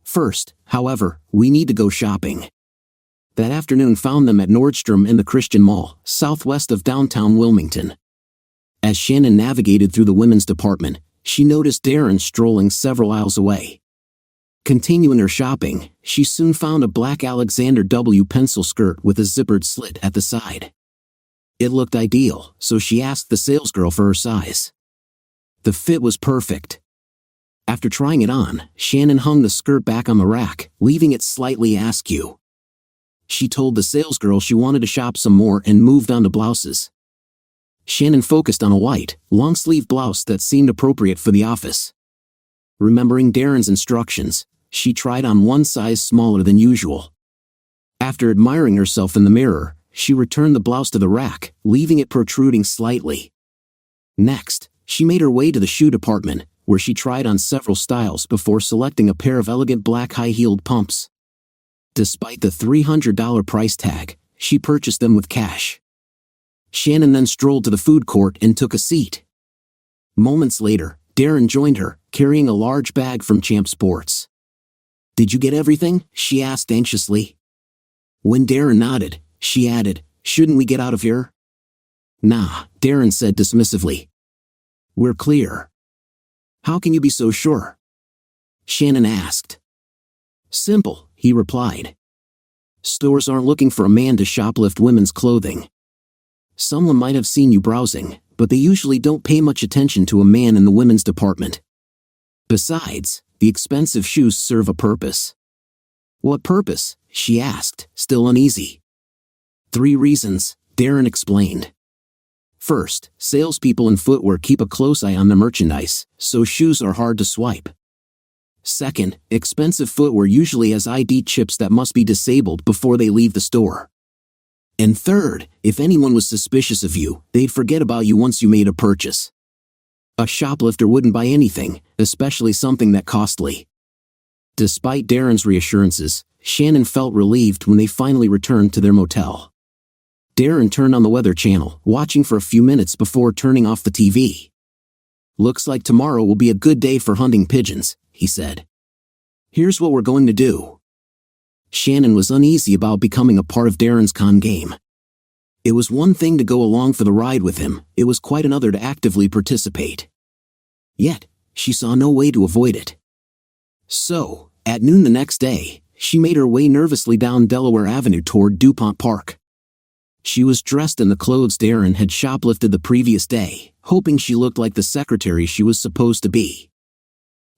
First, however, we need to go shopping. That afternoon found them at Nordstrom in the Christian Mall, southwest of downtown Wilmington. As Shannon navigated through the women's department, she noticed Darren strolling several aisles away. Continuing her shopping, she soon found a black Alexander W. pencil skirt with a zippered slit at the side. It looked ideal, so she asked the salesgirl for her size. The fit was perfect. After trying it on, Shannon hung the skirt back on the rack, leaving it slightly askew. She told the salesgirl she wanted to shop some more and moved on to blouses. Shannon focused on a white, long-sleeve blouse that seemed appropriate for the office. Remembering Darren's instructions, she tried on one size smaller than usual. After admiring herself in the mirror, she returned the blouse to the rack, leaving it protruding slightly. Next, She made her way to the shoe department, where she tried on several styles before selecting a pair of elegant black high-heeled pumps. Despite the $300 price tag, she purchased them with cash. Shannon then strolled to the food court and took a seat. Moments later, Darren joined her, carrying a large bag from Champ Sports. "Did you get everything?" she asked anxiously. When Darren nodded, she added, "Shouldn't we get out of here?" "Nah," Darren said dismissively. "We're clear." "How can you be so sure?" Shannon asked. "Simple," he replied. "Stores aren't looking for a man to shoplift women's clothing. Someone might have seen you browsing, but they usually don't pay much attention to a man in the women's department. Besides, the expensive shoes serve a purpose." "What purpose?" she asked, still uneasy. "3 reasons," Darren explained. First, salespeople in footwear keep a close eye on the merchandise, so shoes are hard to swipe. Second, expensive footwear usually has ID chips that must be disabled before they leave the store. And third, if anyone was suspicious of you, they'd forget about you once you made a purchase. A shoplifter wouldn't buy anything, especially something that costly. Despite Darren's reassurances, Shannon felt relieved when they finally returned to their motel. Darren turned on the Weather Channel, watching for a few minutes before turning off the TV. "Looks like tomorrow will be a good day for hunting pigeons," he said. "Here's what we're going to do." Shannon was uneasy about becoming a part of Darren's con game. It was one thing to go along for the ride with him, it was quite another to actively participate. Yet, she saw no way to avoid it. So, at noon the next day, she made her way nervously down Delaware Avenue toward DuPont Park. She was dressed in the clothes Darren had shoplifted the previous day, hoping she looked like the secretary she was supposed to be.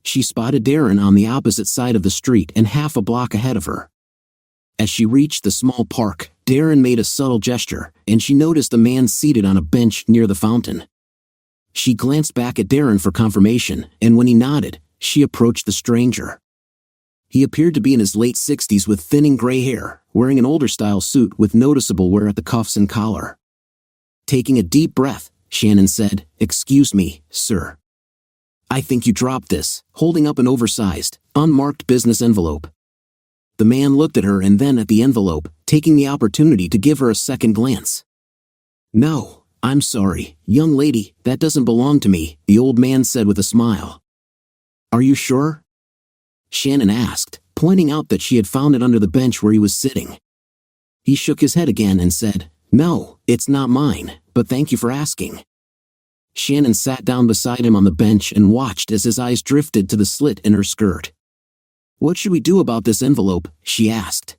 She spotted Darren on the opposite side of the street and half a block ahead of her. As she reached the small park, Darren made a subtle gesture, and she noticed a man seated on a bench near the fountain. She glanced back at Darren for confirmation, and when he nodded, she approached the stranger. He appeared to be in his late 60s with thinning gray hair, wearing an older-style suit with noticeable wear at the cuffs and collar. Taking a deep breath, Shannon said, "Excuse me, sir. I think you dropped this," holding up an oversized, unmarked business envelope. The man looked at her and then at the envelope, taking the opportunity to give her a second glance. "No, I'm sorry, young lady, that doesn't belong to me," the old man said with a smile. "Are you sure?" Shannon asked, pointing out that she had found it under the bench where he was sitting. He shook his head again and said, "No, it's not mine, but thank you for asking." Shannon sat down beside him on the bench and watched as his eyes drifted to the slit in her skirt. "What should we do about this envelope?" she asked.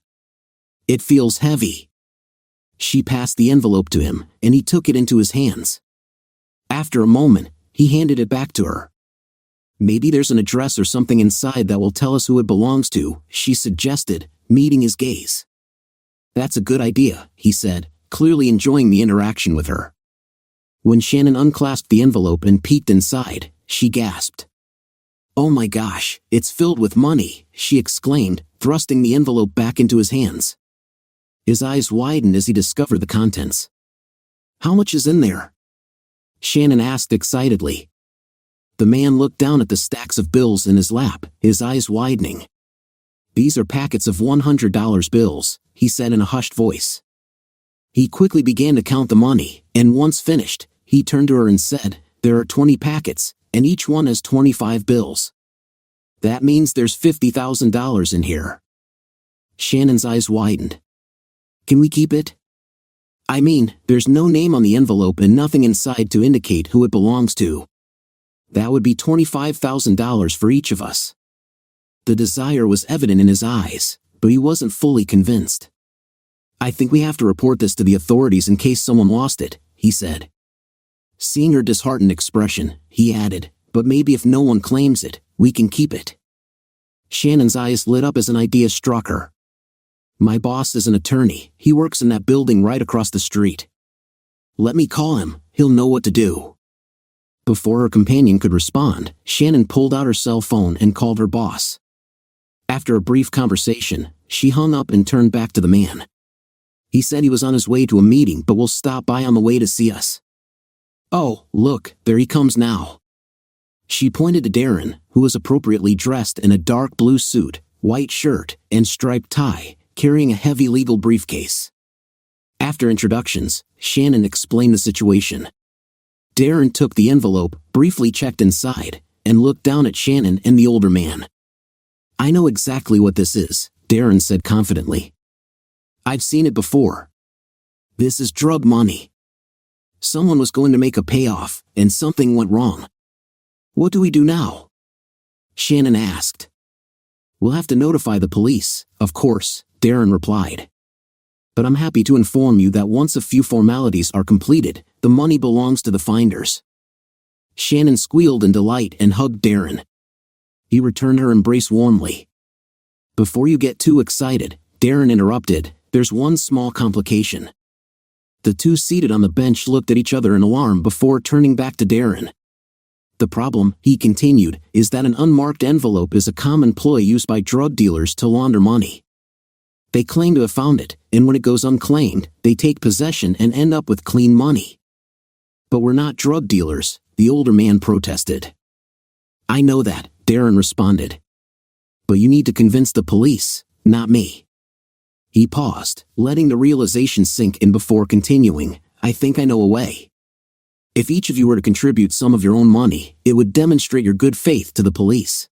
"It feels heavy." She passed the envelope to him, and he took it into his hands. After a moment, he handed it back to her. "Maybe there's an address or something inside that will tell us who it belongs to," she suggested, meeting his gaze. "That's a good idea," he said, clearly enjoying the interaction with her. When Shannon unclasped the envelope and peeked inside, she gasped. "Oh my gosh, it's filled with money," she exclaimed, thrusting the envelope back into his hands. His eyes widened as he discovered the contents. "How much is in there?" Shannon asked excitedly. The man looked down at the stacks of bills in his lap, his eyes widening. "These are packets of $100 bills," he said in a hushed voice. He quickly began to count the money, and once finished, he turned to her and said, "There are 20 packets, and each one has 25 bills. That means there's $50,000 in here." Shannon's eyes widened. "Can we keep it?" "I mean, there's no name on the envelope and nothing inside to indicate who it belongs to. That would be $25,000 for each of us." The desire was evident in his eyes, but he wasn't fully convinced. "I think we have to report this to the authorities in case someone lost it," he said. Seeing her disheartened expression, he added, "But maybe if no one claims it, we can keep it." Shannon's eyes lit up as an idea struck her. "My boss is an attorney, he works in that building right across the street. Let me call him, he'll know what to do." Before her companion could respond, Shannon pulled out her cell phone and called her boss. After a brief conversation, she hung up and turned back to the man. "He said he was on his way to a meeting but will stop by on the way to see us." "Oh, look, there he comes now." She pointed to Darren, who was appropriately dressed in a dark blue suit, white shirt, and striped tie, carrying a heavy legal briefcase. After introductions, Shannon explained the situation. Darren took the envelope, briefly checked inside, and looked down at Shannon and the older man. "I know exactly what this is," Darren said confidently. "I've seen it before. This is drug money. Someone was going to make a payoff, and something went wrong. What do we do now?" Shannon asked. "We'll have to notify the police, of course," Darren replied. "But I'm happy to inform you that once a few formalities are completed, the money belongs to the finders." Shannon squealed in delight and hugged Darren. He returned her embrace warmly. "Before you get too excited," Darren interrupted, "there's one small complication." The two seated on the bench looked at each other in alarm before turning back to Darren. "The problem," he continued, "is that an unmarked envelope is a common ploy used by drug dealers to launder money. They claim to have found it, and when it goes unclaimed, they take possession and end up with clean money." "But we're not drug dealers," the older man protested. "I know that," Darren responded. "But you need to convince the police, not me." He paused, letting the realization sink in before continuing, "I think I know a way. If each of you were to contribute some of your own money, it would demonstrate your good faith to the police.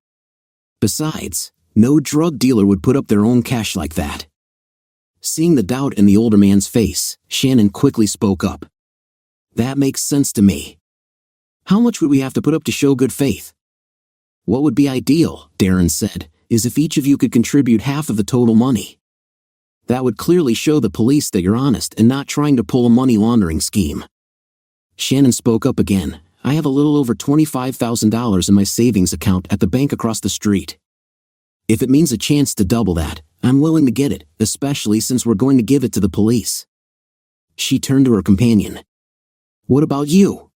Besides, no drug dealer would put up their own cash like that." Seeing the doubt in the older man's face, Shannon quickly spoke up. "That makes sense to me. How much would we have to put up to show good faith?" "What would be ideal," Darren said, "is if each of you could contribute half of the total money. That would clearly show the police that you're honest and not trying to pull a money laundering scheme." Shannon spoke up again. "I have a little over $25,000 in my savings account at the bank across the street. If it means a chance to double that, I'm willing to get it, especially since we're going to give it to the police." She turned to her companion. "What about you?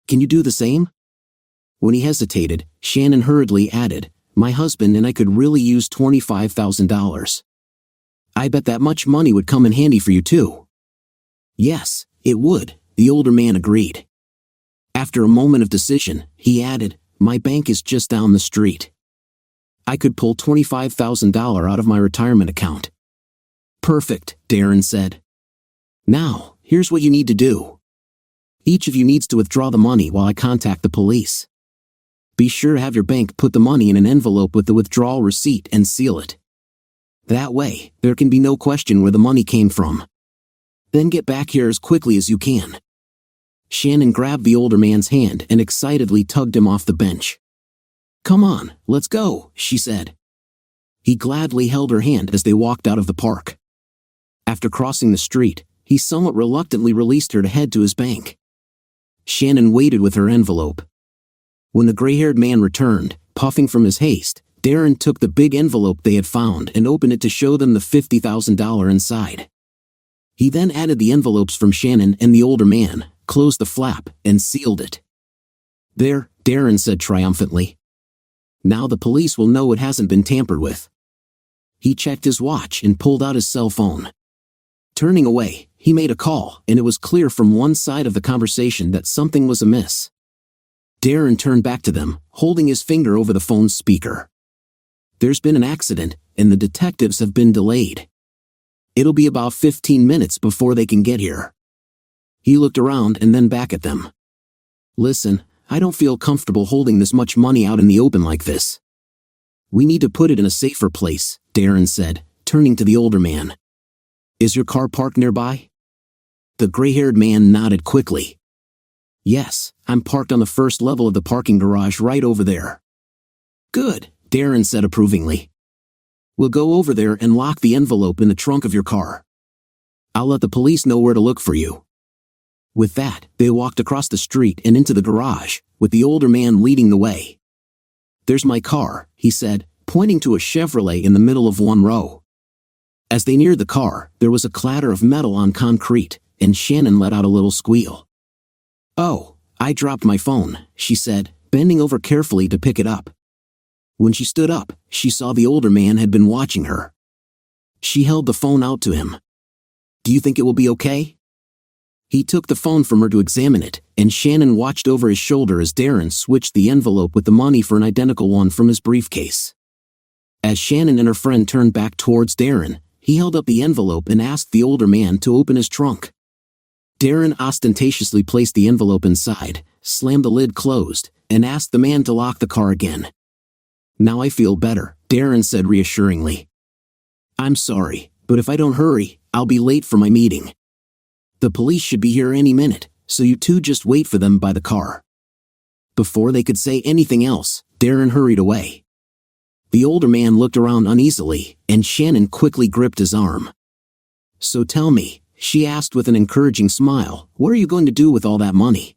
Can you do the same?" When he hesitated, Shannon hurriedly added, "My husband and I could really use $25,000. I bet that much money would come in handy for you too." "Yes, it would," the older man agreed. After a moment of decision, he added, "My bank is just down the street. I could pull $25,000 out of my retirement account." "Perfect," Darren said. "Now, here's what you need to do. Each of you needs to withdraw the money while I contact the police. Be sure to have your bank put the money in an envelope with the withdrawal receipt and seal it. That way, there can be no question where the money came from. Then get back here as quickly as you can." Shannon grabbed the older man's hand and excitedly tugged him off the bench. "Come on, let's go," she said. He gladly held her hand as they walked out of the park. After crossing the street, he somewhat reluctantly released her to head to his bank. Shannon waited with her envelope. When the gray-haired man returned, puffing from his haste, Darren took the big envelope they had found and opened it to show them the $50,000 inside. He then added the envelopes from Shannon and the older man, closed the flap, and sealed it. "There," Darren said triumphantly. "Now the police will know it hasn't been tampered with." He checked his watch and pulled out his cell phone. Turning away, he made a call, and it was clear from one side of the conversation that something was amiss. Darren turned back to them, holding his finger over the phone's speaker. "There's been an accident, and the detectives have been delayed. It'll be about 15 minutes before they can get here." He looked around and then back at them. "Listen, I don't feel comfortable holding this much money out in the open like this. We need to put it in a safer place," Darren said, turning to the older man. "Is your car parked nearby?" The gray-haired man nodded quickly. "Yes, I'm parked on the first level of the parking garage right over there." "Good," Darren said approvingly. "We'll go over there and lock the envelope in the trunk of your car. I'll let the police know where to look for you." With that, they walked across the street and into the garage, with the older man leading the way. "There's my car," he said, pointing to a Chevrolet in the middle of one row. As they neared the car, there was a clatter of metal on concrete, and Shannon let out a little squeal. "Oh, I dropped my phone," she said, bending over carefully to pick it up. When she stood up, she saw the older man had been watching her. She held the phone out to him. "Do you think it will be okay?" He took the phone from her to examine it, and Shannon watched over his shoulder as Darren switched the envelope with the money for an identical one from his briefcase. As Shannon and her friend turned back towards Darren, he held up the envelope and asked the older man to open his trunk. Darren ostentatiously placed the envelope inside, slammed the lid closed, and asked the man to lock the car again. "Now I feel better," Darren said reassuringly. "I'm sorry, but if I don't hurry, I'll be late for my meeting. The police should be here any minute, so you two just wait for them by the car." Before they could say anything else, Darren hurried away. The older man looked around uneasily, and Shannon quickly gripped his arm. "So tell me," she asked with an encouraging smile, "what are you going to do with all that money?"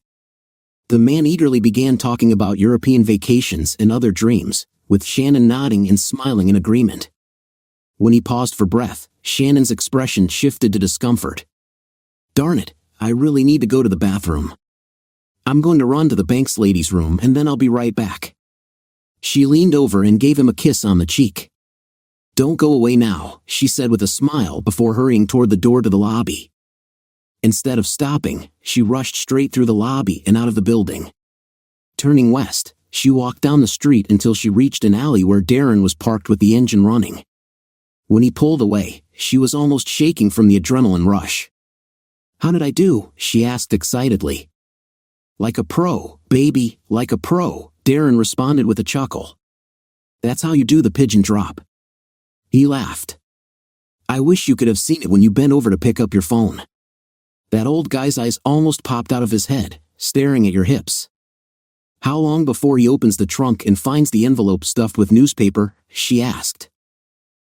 The man eagerly began talking about European vacations and other dreams, with Shannon nodding and smiling in agreement. When he paused for breath, Shannon's expression shifted to discomfort. "Darn it, I really need to go to the bathroom. I'm going to run to the bank's ladies' room and then I'll be right back." She leaned over and gave him a kiss on the cheek. "Don't go away now," she said with a smile before hurrying toward the door to the lobby. Instead of stopping, she rushed straight through the lobby and out of the building. Turning west, she walked down the street until she reached an alley where Darren was parked with the engine running. When he pulled away, she was almost shaking from the adrenaline rush. "How did I do?" she asked excitedly. "Like a pro, baby, like a pro," Darren responded with a chuckle. "That's how you do the pigeon drop." He laughed. "I wish you could have seen it when you bent over to pick up your phone. That old guy's eyes almost popped out of his head, staring at your hips." "How long before he opens the trunk and finds the envelope stuffed with newspaper?" she asked.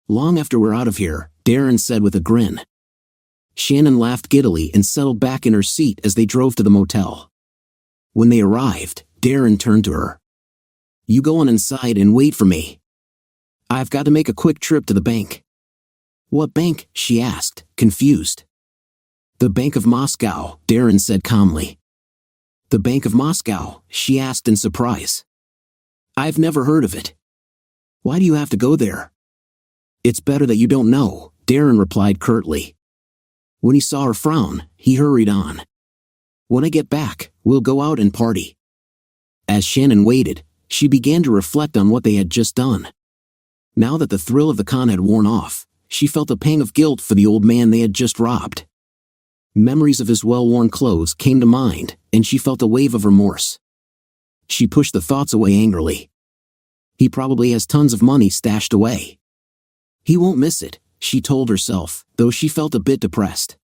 "Long after we're out of here," Darren said with a grin. Shannon laughed giddily and settled back in her seat as they drove to the motel. When they arrived, Darren turned to her. "You go on inside and wait for me. I've got to make a quick trip to the bank." "What bank?" she asked, confused. "The Bank of Moscow," Darren said calmly. "The Bank of Moscow?" she asked in surprise. "I've never heard of it. Why do you have to go there?" "It's better that you don't know," Darren replied curtly. When he saw her frown, he hurried on. "When I get back, we'll go out and party." As Shannon waited, she began to reflect on what they had just done. Now that the thrill of the con had worn off, she felt a pang of guilt for the old man they had just robbed. Memories of his well-worn clothes came to mind, and she felt a wave of remorse. She pushed the thoughts away angrily. He probably has tons of money stashed away. He won't miss it, she told herself, though she felt a bit depressed.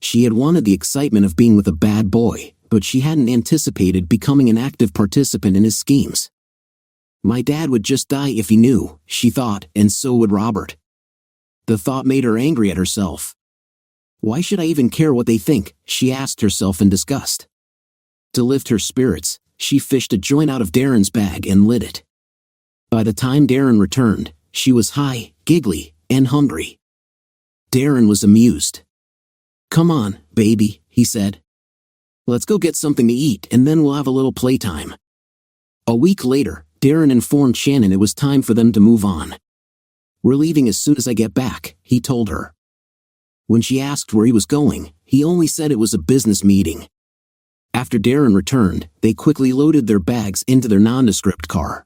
She had wanted the excitement of being with a bad boy, but she hadn't anticipated becoming an active participant in his schemes. My dad would just die if he knew, she thought, and so would Robert. The thought made her angry at herself. Why should I even care what they think, she asked herself in disgust. To lift her spirits, she fished a joint out of Darren's bag and lit it. By the time Darren returned, she was high, giggly, and hungry. Darren was amused. "Come on, baby," he said. "Let's go get something to eat and then we'll have a little playtime." A week later, Darren informed Shannon it was time for them to move on. "We're leaving as soon as I get back," he told her. When she asked where he was going, he only said it was a business meeting. After Darren returned, they quickly loaded their bags into their nondescript car.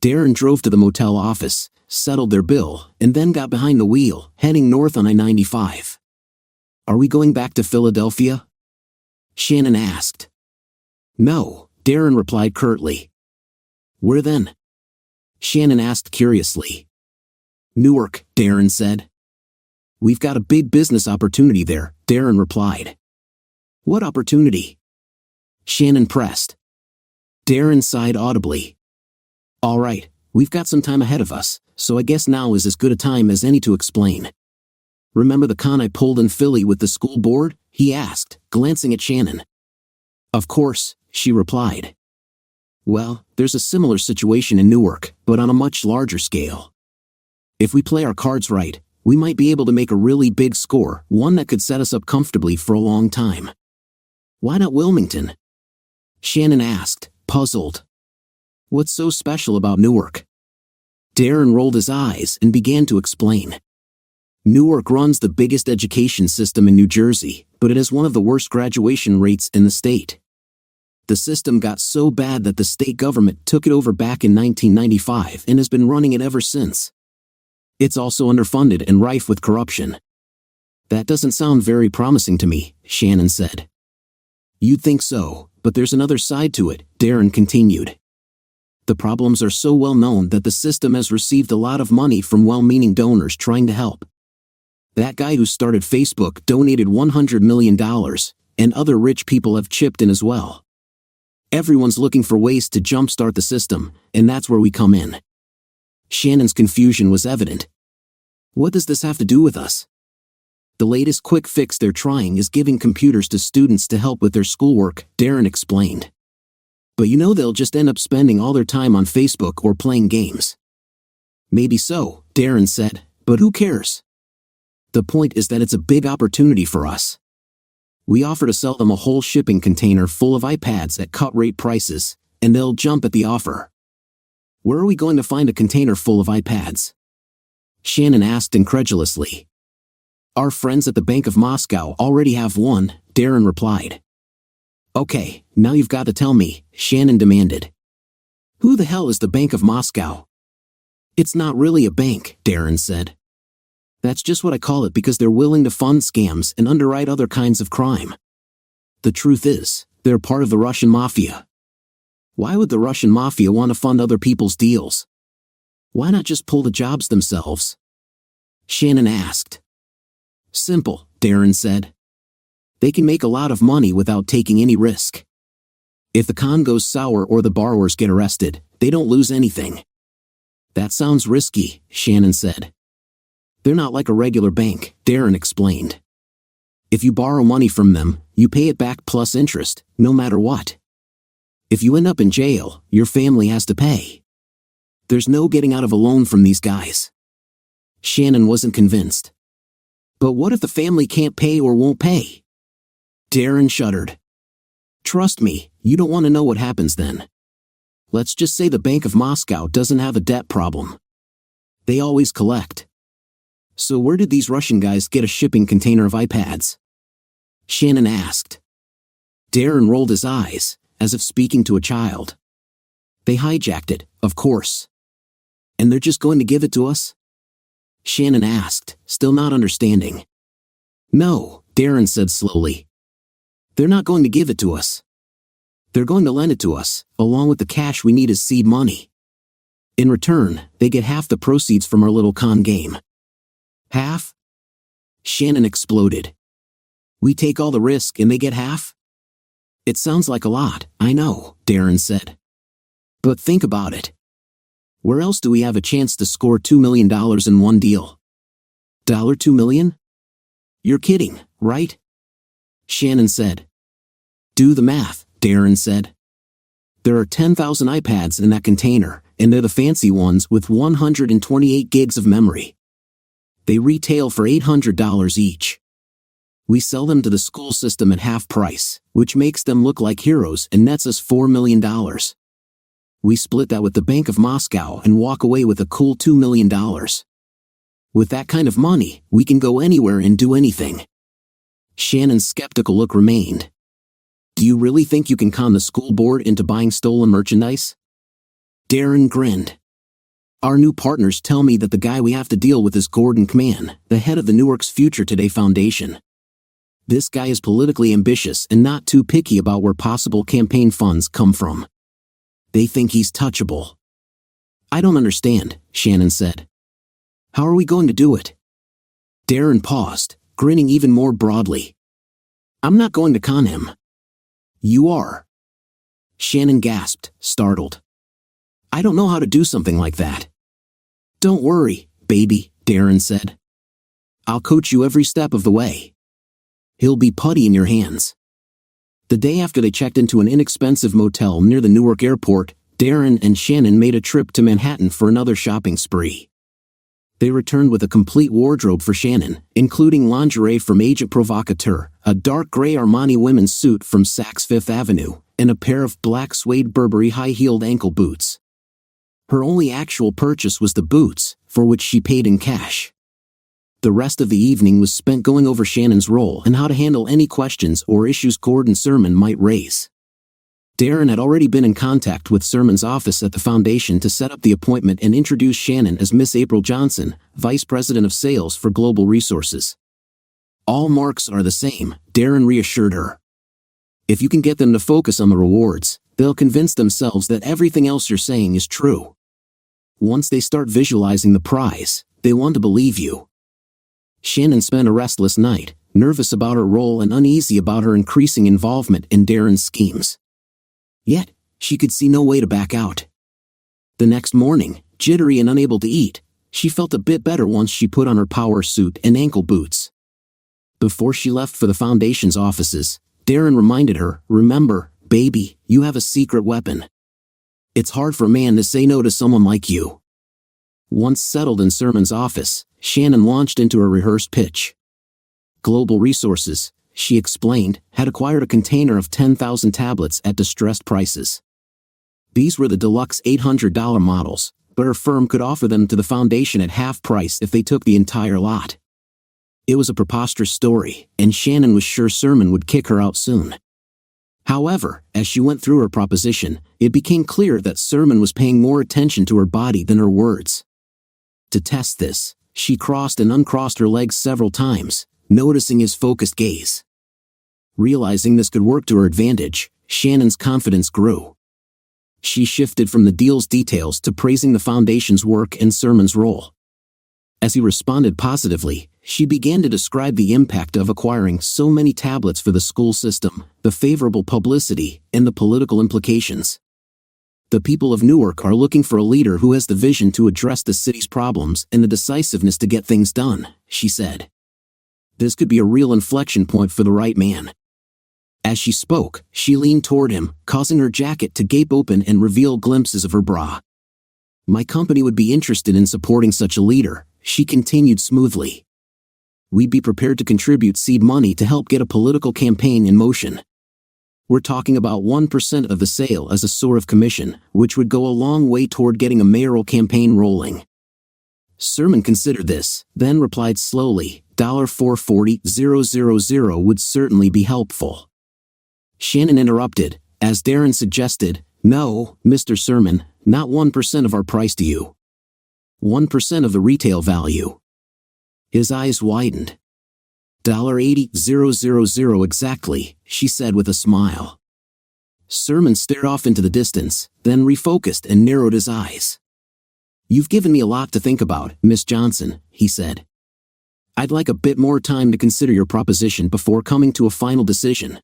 Darren drove to the motel office, settled their bill, and then got behind the wheel, heading north on I-95. "Are we going back to Philadelphia?" Shannon asked. "No," Darren replied curtly. "Where then?" Shannon asked curiously. "Newark," Darren said. "We've got a big business opportunity there," Darren replied. "What opportunity?" Shannon pressed. Darren sighed audibly. "All right, we've got some time ahead of us, so I guess now is as good a time as any to explain. Remember the con I pulled in Philly with the school board?" he asked, glancing at Shannon. "Of course," she replied. "Well, there's a similar situation in Newark, but on a much larger scale. If we play our cards right, we might be able to make a really big score, one that could set us up comfortably for a long time." "Why not Wilmington?" Shannon asked, puzzled. "What's so special about Newark?" Darren rolled his eyes and began to explain. Newark runs the biggest education system in New Jersey, but it has one of the worst graduation rates in the state. The system got so bad that the state government took it over back in 1995 and has been running it ever since. It's also underfunded and rife with corruption. That doesn't sound very promising to me, Shannon said. You'd think so, but there's another side to it, Darren continued. The problems are so well known that the system has received a lot of money from well-meaning donors trying to help. That guy who started Facebook donated $100 million, and other rich people have chipped in as well. Everyone's looking for ways to jumpstart the system, and that's where we come in. Shannon's confusion was evident. What does this have to do with us? The latest quick fix they're trying is giving computers to students to help with their schoolwork, Darren explained. But they'll just end up spending all their time on Facebook or playing games. Maybe so, Darren said, but who cares? The point is that it's a big opportunity for us. We offer to sell them a whole shipping container full of iPads at cut-rate prices, and they'll jump at the offer. Where are we going to find a container full of iPads? Shannon asked incredulously. Our friends at the Bank of Moscow already have one, Darren replied. Okay, now you've got to tell me, Shannon demanded. Who the hell is the Bank of Moscow? It's not really a bank, Darren said. That's just what I call it because they're willing to fund scams and underwrite other kinds of crime. The truth is, they're part of the Russian mafia. Why would the Russian mafia want to fund other people's deals? Why not just pull the jobs themselves? Shannon asked. Simple, Darren said. They can make a lot of money without taking any risk. If the con goes sour or the borrowers get arrested, they don't lose anything. That sounds risky, Shannon said. They're not like a regular bank, Darren explained. If you borrow money from them, you pay it back plus interest, no matter what. If you end up in jail, your family has to pay. There's no getting out of a loan from these guys. Shannon wasn't convinced. But what if the family can't pay or won't pay? Darren shuddered. Trust me, you don't want to know what happens then. Let's just say the Bank of Moscow doesn't have a debt problem. They always collect. So where did these Russian guys get a shipping container of iPads? Shannon asked. Darren rolled his eyes, as if speaking to a child. They hijacked it, of course. And they're just going to give it to us? Shannon asked, still not understanding. No, Darren said slowly. They're not going to give it to us. They're going to lend it to us, along with the cash we need as seed money. In return, they get half the proceeds from our little con game. Half? Shannon exploded. We take all the risk and they get half? It sounds like a lot, I know, Darren said. But think about it. Where else do we have a chance to score $2 million in one deal? $2 million? You're kidding, right? Shannon said. Do the math, Darren said. There are 10,000 iPads in that container, and they're the fancy ones with 128 gigs of memory. They retail for $800 each. We sell them to the school system at half price, which makes them look like heroes and nets us $4 million. We split that with the Bank of Moscow and walk away with a cool $2 million. With that kind of money, we can go anywhere and do anything. Shannon's skeptical look remained. Do you really think you can con the school board into buying stolen merchandise? Darren grinned. Our new partners tell me that the guy we have to deal with is Gordon Kman, the head of the Newark's Future Today Foundation. This guy is politically ambitious and not too picky about where possible campaign funds come from. They think he's touchable. I don't understand, Shannon said. How are we going to do it? Darren paused, grinning even more broadly. I'm not going to con him. You are. Shannon gasped, startled. I don't know how to do something like that. Don't worry, baby, Darren said. I'll coach you every step of the way. He'll be putty in your hands. The day after they checked into an inexpensive motel near the Newark airport, Darren and Shannon made a trip to Manhattan for another shopping spree. They returned with a complete wardrobe for Shannon, including lingerie from Agent Provocateur, a dark gray Armani women's suit from Saks Fifth Avenue, and a pair of black suede Burberry high-heeled ankle boots. Her only actual purchase was the boots, for which she paid in cash. The rest of the evening was spent going over Shannon's role and how to handle any questions or issues Gordon Sermon might raise. Darren had already been in contact with Sermon's office at the foundation to set up the appointment and introduce Shannon as Miss April Johnson, Vice President of Sales for Global Resources. All marks are the same, Darren reassured her. If you can get them to focus on the rewards, they'll convince themselves that everything else you're saying is true. Once they start visualizing the prize, they want to believe you. Shannon spent a restless night, nervous about her role and uneasy about her increasing involvement in Darren's schemes. Yet, she could see no way to back out. The next morning, jittery and unable to eat, she felt a bit better once she put on her power suit and ankle boots. Before she left for the foundation's offices, Darren reminded her, "Remember, baby, you have a secret weapon. It's hard for a man to say no to someone like you." Once settled in Sermon's office, Shannon launched into her rehearsed pitch. Global Resources, she explained, had acquired a container of 10,000 tablets at distressed prices. These were the deluxe $800 models, but her firm could offer them to the foundation at half price if they took the entire lot. It was a preposterous story, and Shannon was sure Sermon would kick her out soon. However, as she went through her proposition, it became clear that Sermon was paying more attention to her body than her words. To test this, she crossed and uncrossed her legs several times, noticing his focused gaze. Realizing this could work to her advantage, Shannon's confidence grew. She shifted from the deal's details to praising the foundation's work and Sermon's role. As he responded positively, she began to describe the impact of acquiring so many tablets for the school system, the favorable publicity, and the political implications. "The people of Newark are looking for a leader who has the vision to address the city's problems and the decisiveness to get things done," she said. This could be a real inflection point for the right man. As she spoke, she leaned toward him, causing her jacket to gape open and reveal glimpses of her bra. "My company would be interested in supporting such a leader," she continued smoothly. "We'd be prepared to contribute seed money to help get a political campaign in motion. We're talking about 1% of the sale as a sort of commission, which would go a long way toward getting a mayoral campaign rolling." Sermon considered this, then replied slowly, $440,000 would certainly be helpful. Shannon interrupted, as Darren suggested, "No, Mr. Sermon, not 1% of our price to you. 1% of the retail value." His eyes widened. $80,000 exactly, she said with a smile. Sermon stared off into the distance, then refocused and narrowed his eyes. "You've given me a lot to think about, Miss Johnson," he said. "I'd like a bit more time to consider your proposition before coming to a final decision."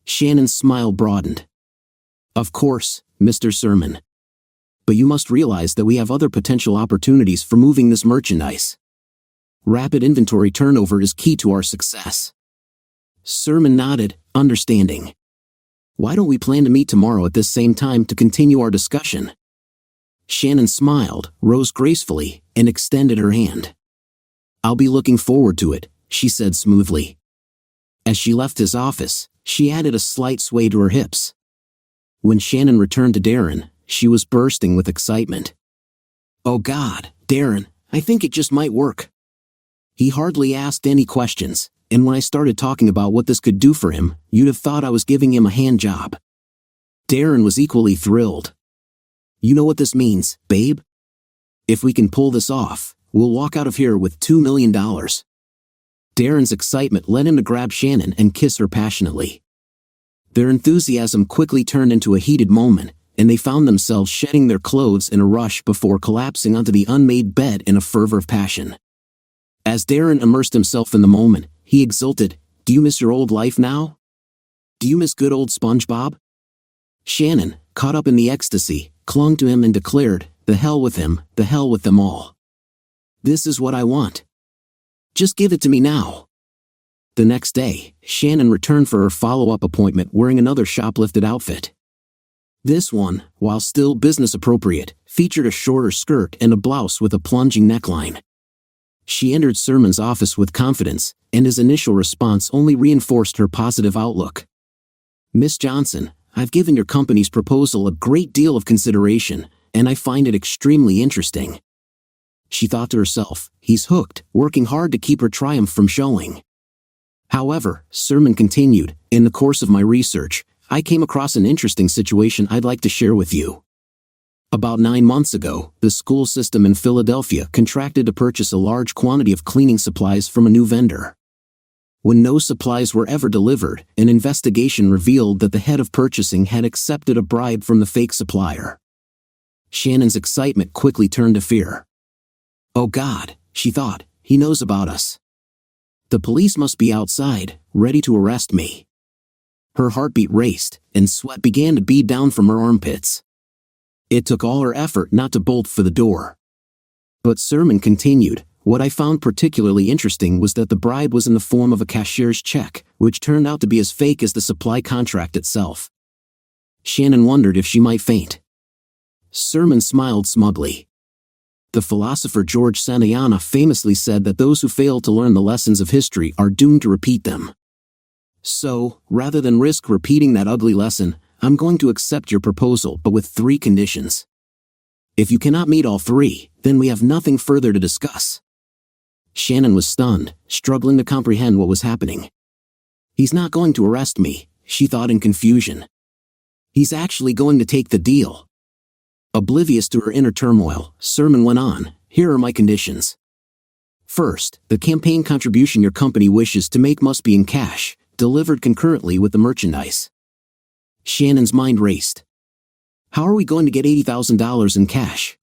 Shannon's smile broadened. "Of course, Mr. Sermon. But you must realize that we have other potential opportunities for moving this merchandise. Rapid inventory turnover is key to our success." Sermon nodded, understanding. "Why don't we plan to meet tomorrow at this same time to continue our discussion?" Shannon smiled, rose gracefully, and extended her hand. "I'll be looking forward to it," she said smoothly. As she left his office, she added a slight sway to her hips. When Shannon returned to Darren, she was bursting with excitement. "Oh God, Darren, I think it just might work." He hardly asked any questions, and when I started talking about what this could do for him, you'd have thought I was giving him a hand job. Darren was equally thrilled. "You know what this means, babe? If we can pull this off, we'll walk out of here with $2 million. Darren's excitement led him to grab Shannon and kiss her passionately. Their enthusiasm quickly turned into a heated moment, and they found themselves shedding their clothes in a rush before collapsing onto the unmade bed in a fervor of passion. As Darren immersed himself in the moment, he exulted, "Do you miss your old life now? Do you miss good old SpongeBob?" Shannon, caught up in the ecstasy, clung to him and declared, "The hell with him, the hell with them all. This is what I want. Just give it to me now." The next day, Shannon returned for her follow-up appointment wearing another shoplifted outfit. This one, while still business appropriate, featured a shorter skirt and a blouse with a plunging neckline. She entered Sermon's office with confidence, and his initial response only reinforced her positive outlook. "Miss Johnson, I've given your company's proposal a great deal of consideration, and I find it extremely interesting." she thought to herself. He's hooked, working hard to keep her triumph from showing. However, Sermon continued, in the course of my research, I came across an interesting situation I'd like to share with you. About 9 months ago, the school system in Philadelphia contracted to purchase a large quantity of cleaning supplies from a new vendor. When no supplies were ever delivered, an investigation revealed that the head of purchasing had accepted a bribe from the fake supplier. Shannon's excitement quickly turned to fear. Oh God, she thought, he knows about us. The police must be outside, ready to arrest me. Her heartbeat raced, and sweat began to bead down from her armpits. It took all her effort not to bolt for the door. But Sermon continued. What I found particularly interesting was that the bribe was in the form of a cashier's check, which turned out to be as fake as the supply contract itself. Shannon wondered if she might faint. Sermon smiled smugly. The philosopher George Santayana famously said that those who fail to learn the lessons of history are doomed to repeat them. So, rather than risk repeating that ugly lesson, I'm going to accept your proposal, but with 3 conditions. If you cannot meet all 3, then we have nothing further to discuss. Shannon was stunned, struggling to comprehend what was happening. He's not going to arrest me, she thought in confusion. He's actually going to take the deal. Oblivious to her inner turmoil, Sermon went on, here are my conditions. First, the campaign contribution your company wishes to make must be in cash, delivered concurrently with the merchandise. Shannon's mind raced. How are we going to get $80,000 in cash?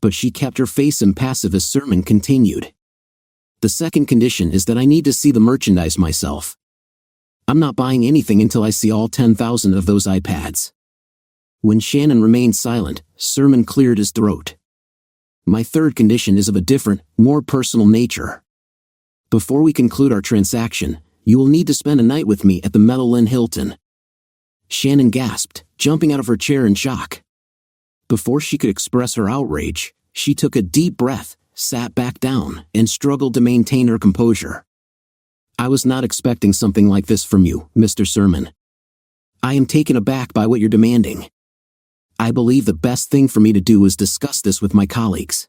But she kept her face impassive as Sermon continued. The second condition is that I need to see the merchandise myself. I'm not buying anything until I see all 10,000 of those iPads. When Shannon remained silent, Sermon cleared his throat. My third condition is of a different, more personal nature. Before we conclude our transaction, you will need to spend a night with me at the Meadow Lynn Hilton. Shannon gasped, jumping out of her chair in shock. Before she could express her outrage, she took a deep breath, sat back down, and struggled to maintain her composure. I was not expecting something like this from you, Mr. Sermon. I am taken aback by what you're demanding. I believe the best thing for me to do is discuss this with my colleagues.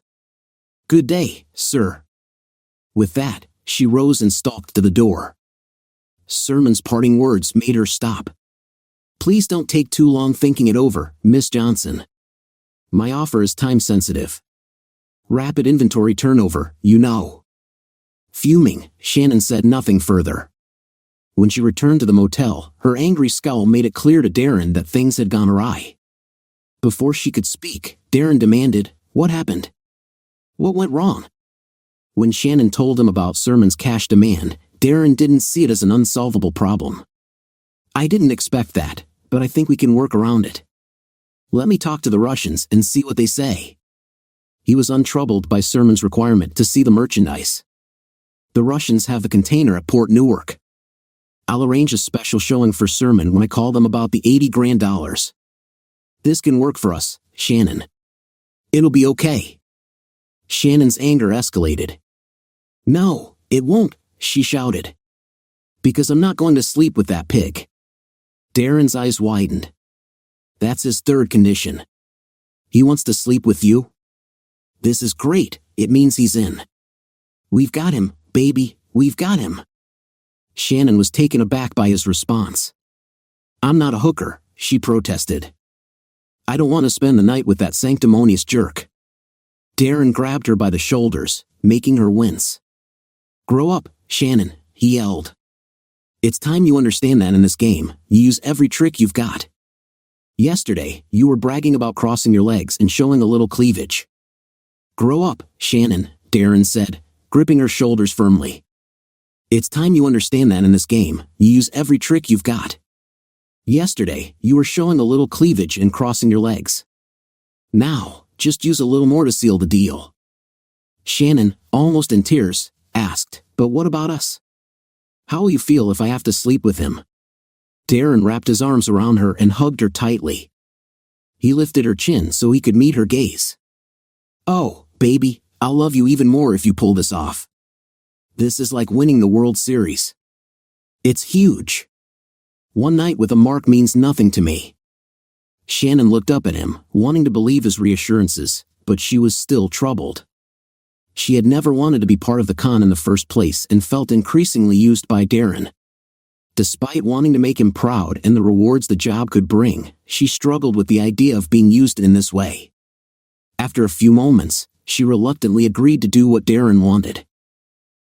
Good day, sir. With that, she rose and stalked to the door. Sermon's parting words made her stop. Please don't take too long thinking it over, Miss Johnson. My offer is time-sensitive. Rapid inventory turnover, you know. Fuming, Shannon said nothing further. When she returned to the motel, her angry scowl made it clear to Darren that things had gone awry. Before she could speak, Darren demanded, what happened? What went wrong? When Shannon told him about Sermon's cash demand, Darren didn't see it as an unsolvable problem. I didn't expect that, but I think we can work around it. Let me talk to the Russians and see what they say. He was untroubled by Sermon's requirement to see the merchandise. The Russians have the container at Port Newark. I'll arrange a special showing for Sermon when I call them about the $80 grand. This can work for us, Shannon. It'll be okay. Shannon's anger escalated. No, it won't, she shouted. Because I'm not going to sleep with that pig. Darren's eyes widened. That's his third condition. He wants to sleep with you? This is great, it means he's in. We've got him, baby, we've got him. Shannon was taken aback by his response. I'm not a hooker, she protested. I don't want to spend the night with that sanctimonious jerk. Darren grabbed her by the shoulders, making her wince. Grow up, Shannon, he yelled. It's time you understand that in this game, you use every trick you've got. Yesterday, you were bragging about crossing your legs and showing a little cleavage. Grow up, Shannon, Darren said, gripping her shoulders firmly. It's time you understand that in this game, you use every trick you've got. Yesterday, you were showing a little cleavage and crossing your legs. Now, just use a little more to seal the deal. Shannon, almost in tears, asked, but what about us? How will you feel if I have to sleep with him? Darren wrapped his arms around her and hugged her tightly. He lifted her chin so he could meet her gaze. Oh, baby, I'll love you even more if you pull this off. This is like winning the World Series. It's huge. One night with a mark means nothing to me. Shannon looked up at him, wanting to believe his reassurances, but she was still troubled. She had never wanted to be part of the con in the first place and felt increasingly used by Darren. Despite wanting to make him proud and the rewards the job could bring, she struggled with the idea of being used in this way. After a few moments, she reluctantly agreed to do what Darren wanted.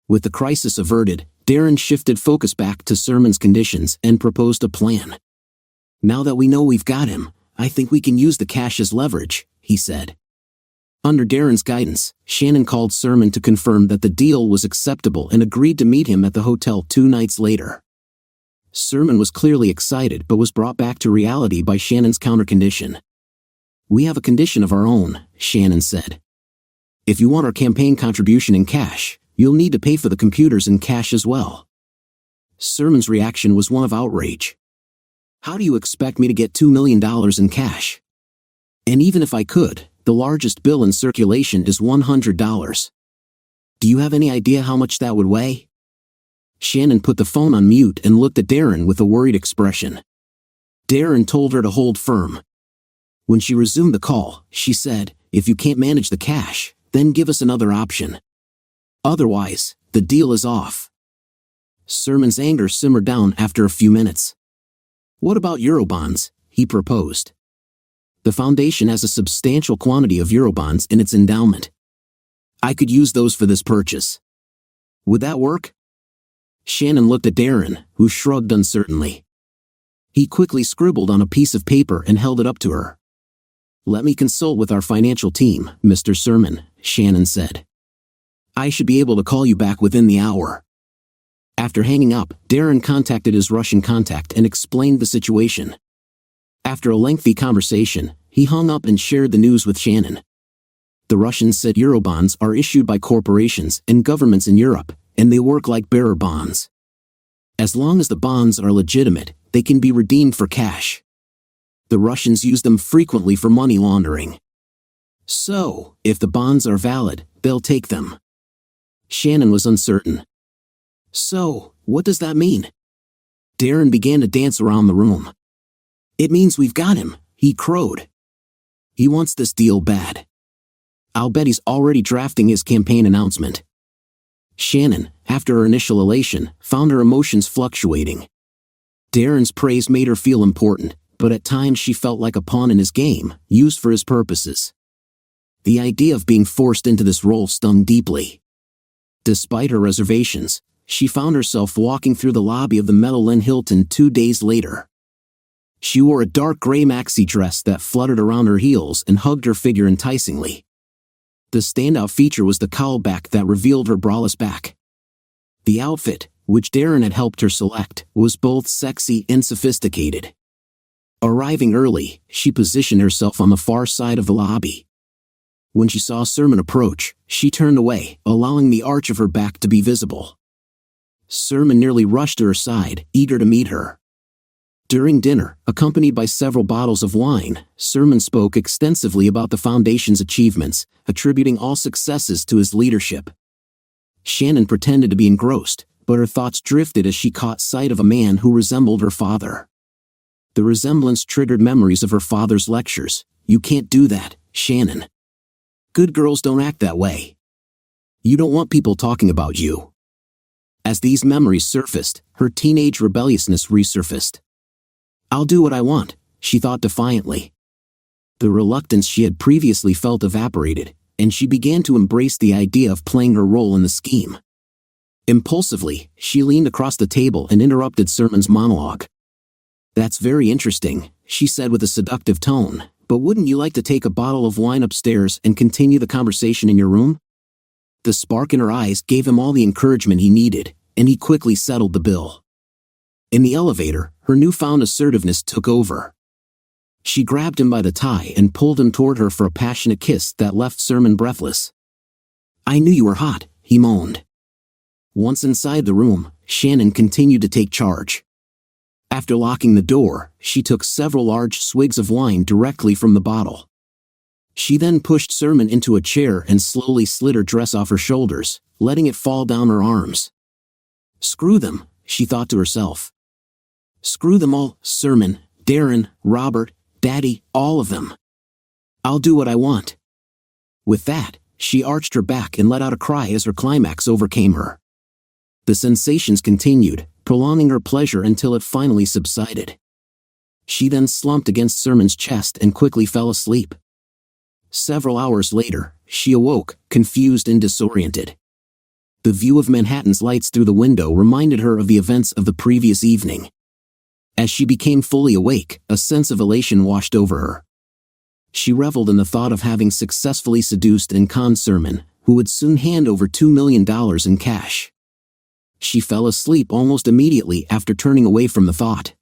With the crisis averted, Darren shifted focus back to Sermon's conditions and proposed a plan. "Now that we know we've got him, I think we can use the cash as leverage," he said. Under Darren's guidance, Shannon called Sermon to confirm that the deal was acceptable and agreed to meet him at the hotel 2 nights later. Sermon was clearly excited but was brought back to reality by Shannon's countercondition. "We have a condition of our own," Shannon said. "If you want our campaign contribution in cash, you'll need to pay for the computers in cash as well." Sermon's reaction was one of outrage. "How do you expect me to get $2 million in cash? And even if I could, the largest bill in circulation is $100. Do you have any idea how much that would weigh?" Shannon put the phone on mute and looked at Darren with a worried expression. Darren told her to hold firm. When she resumed the call, she said, "If you can't manage the cash, then give us another option. Otherwise, the deal is off." Sermon's anger simmered down after a few minutes. "What about Eurobonds?" he proposed. "The foundation has a substantial quantity of Eurobonds in its endowment. I could use those for this purchase. Would that work?" Shannon looked at Darren, who shrugged uncertainly. He quickly scribbled on a piece of paper and held it up to her. "Let me consult with our financial team, Mr. Sermon," Shannon said. "I should be able to call you back within the hour." After hanging up, Darren contacted his Russian contact and explained the situation. After a lengthy conversation, he hung up and shared the news with Shannon. The Russians said Eurobonds are issued by corporations and governments in Europe, and they work like bearer bonds. As long as the bonds are legitimate, they can be redeemed for cash. The Russians use them frequently for money laundering. So, if the bonds are valid, they'll take them. Shannon was uncertain. "So, what does that mean?" Darren began to dance around the room. "It means we've got him," he crowed. "He wants this deal bad. I'll bet he's already drafting his campaign announcement." Shannon, after her initial elation, found her emotions fluctuating. Darren's praise made her feel important, but at times she felt like a pawn in his game, used for his purposes. The idea of being forced into this role stung deeply. Despite her reservations, she found herself walking through the lobby of the Medellin Hilton 2 days later. She wore a dark gray maxi dress that fluttered around her heels and hugged her figure enticingly. The standout feature was the cowl back that revealed her braless back. The outfit, which Darren had helped her select, was both sexy and sophisticated. Arriving early, she positioned herself on the far side of the lobby. When she saw Sermon approach, she turned away, allowing the arch of her back to be visible. Sermon nearly rushed to her side, eager to meet her. During dinner, accompanied by several bottles of wine, Sermon spoke extensively about the Foundation's achievements, attributing all successes to his leadership. Shannon pretended to be engrossed, but her thoughts drifted as she caught sight of a man who resembled her father. The resemblance triggered memories of her father's lectures. "You can't do that, Shannon. Good girls don't act that way. You don't want people talking about you." As these memories surfaced, her teenage rebelliousness resurfaced. "I'll do what I want," she thought defiantly. The reluctance she had previously felt evaporated, and she began to embrace the idea of playing her role in the scheme. Impulsively, she leaned across the table and interrupted Sermon's monologue. "That's very interesting," she said with a seductive tone, "but wouldn't you like to take a bottle of wine upstairs and continue the conversation in your room?" The spark in her eyes gave him all the encouragement he needed, and he quickly settled the bill. In the elevator, her newfound assertiveness took over. She grabbed him by the tie and pulled him toward her for a passionate kiss that left Sermon breathless. "I knew you were hot," he moaned. Once inside the room, Shannon continued to take charge. After locking the door, she took several large swigs of wine directly from the bottle. She then pushed Sermon into a chair and slowly slid her dress off her shoulders, letting it fall down her arms. "Screw them," she thought to herself. "Screw them all, Sermon, Darren, Robert, Daddy, all of them. I'll do what I want." With that, she arched her back and let out a cry as her climax overcame her. The sensations continued, prolonging her pleasure until it finally subsided. She then slumped against Sermon's chest and quickly fell asleep. Several hours later, she awoke, confused and disoriented. The view of Manhattan's lights through the window reminded her of the events of the previous evening. As she became fully awake, a sense of elation washed over her. She reveled in the thought of having successfully seduced and conned Sermon, who would soon hand over $2 million in cash. She fell asleep almost immediately after turning away from the thought.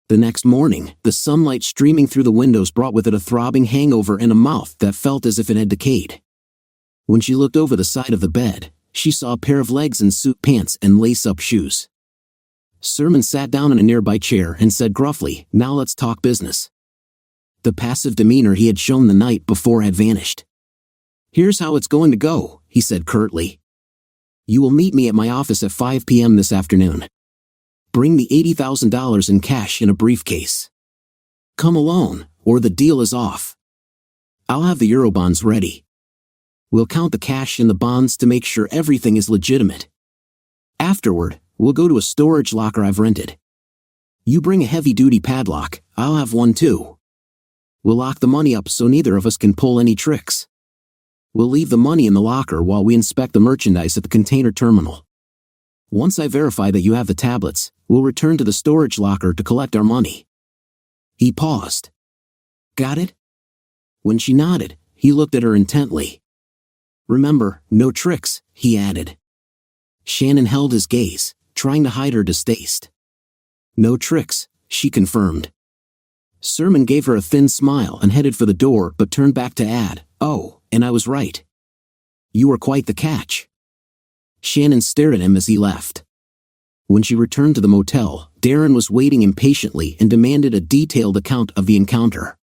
The next morning, the sunlight streaming through the windows brought with it a throbbing hangover and a mouth that felt as if it had decayed. When she looked over the side of the bed, she saw a pair of legs in suit pants and lace-up shoes. Sermon sat down in a nearby chair and said gruffly, "Now let's talk business." The passive demeanor he had shown the night before had vanished. "Here's how it's going to go," he said curtly. "You will meet me at my office at 5 p.m. this afternoon. Bring the $80,000 in cash in a briefcase. Come alone, or the deal is off. I'll have the Eurobonds ready. We'll count the cash and the bonds to make sure everything is legitimate. Afterward, we'll go to a storage locker I've rented. You bring a heavy-duty padlock, I'll have one too. We'll lock the money up so neither of us can pull any tricks. We'll leave the money in the locker while we inspect the merchandise at the container terminal. Once I verify that you have the tablets, we'll return to the storage locker to collect our money." He paused. "Got it?" When she nodded, he looked at her intently. "Remember, no tricks," he added. Shannon held his gaze, trying to hide her distaste. "No tricks," she confirmed. Sermon gave her a thin smile and headed for the door but turned back to add, "Oh, and I was right. You were quite the catch." Shannon stared at him as he left. When she returned to the motel, Darren was waiting impatiently and demanded a detailed account of the encounter.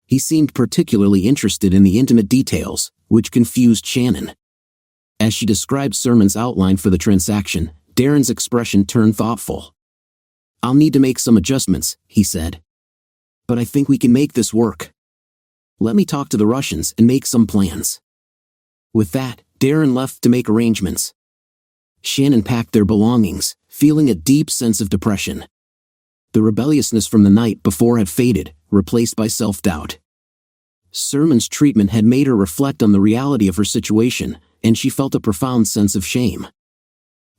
He seemed particularly interested in the intimate details, which confused Shannon. As she described Sermon's outline for the transaction, Darren's expression turned thoughtful. "I'll need to make some adjustments," he said. "But I think we can make this work. Let me talk to the Russians and make some plans." With that, Darren left to make arrangements. Shannon packed their belongings, feeling a deep sense of depression. The rebelliousness from the night before had faded, replaced by self-doubt. Sermon's treatment had made her reflect on the reality of her situation, and she felt a profound sense of shame.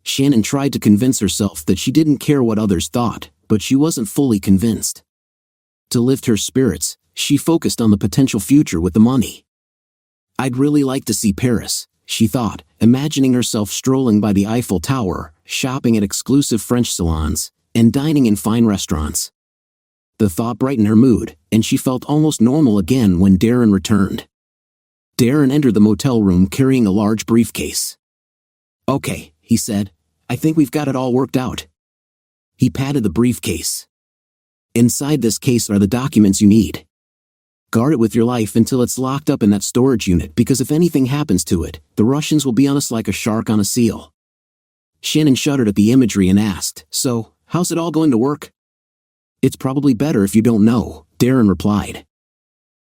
Shannon tried to convince herself that she didn't care what others thought, but she wasn't fully convinced. To lift her spirits, she focused on the potential future with the money. "I'd really like to see Paris," she thought, imagining herself strolling by the Eiffel Tower, shopping at exclusive French salons, and dining in fine restaurants. The thought brightened her mood, and she felt almost normal again when Darren returned. Darren entered the motel room carrying a large briefcase. "Okay," he said, "I think we've got it all worked out." He patted the briefcase. "Inside this case are the documents you need. Guard it with your life until it's locked up in that storage unit because if anything happens to it, the Russians will be on us like a shark on a seal." Shannon shuddered at the imagery and asked, "So, how's it all going to work?" "It's probably better if you don't know," Darren replied.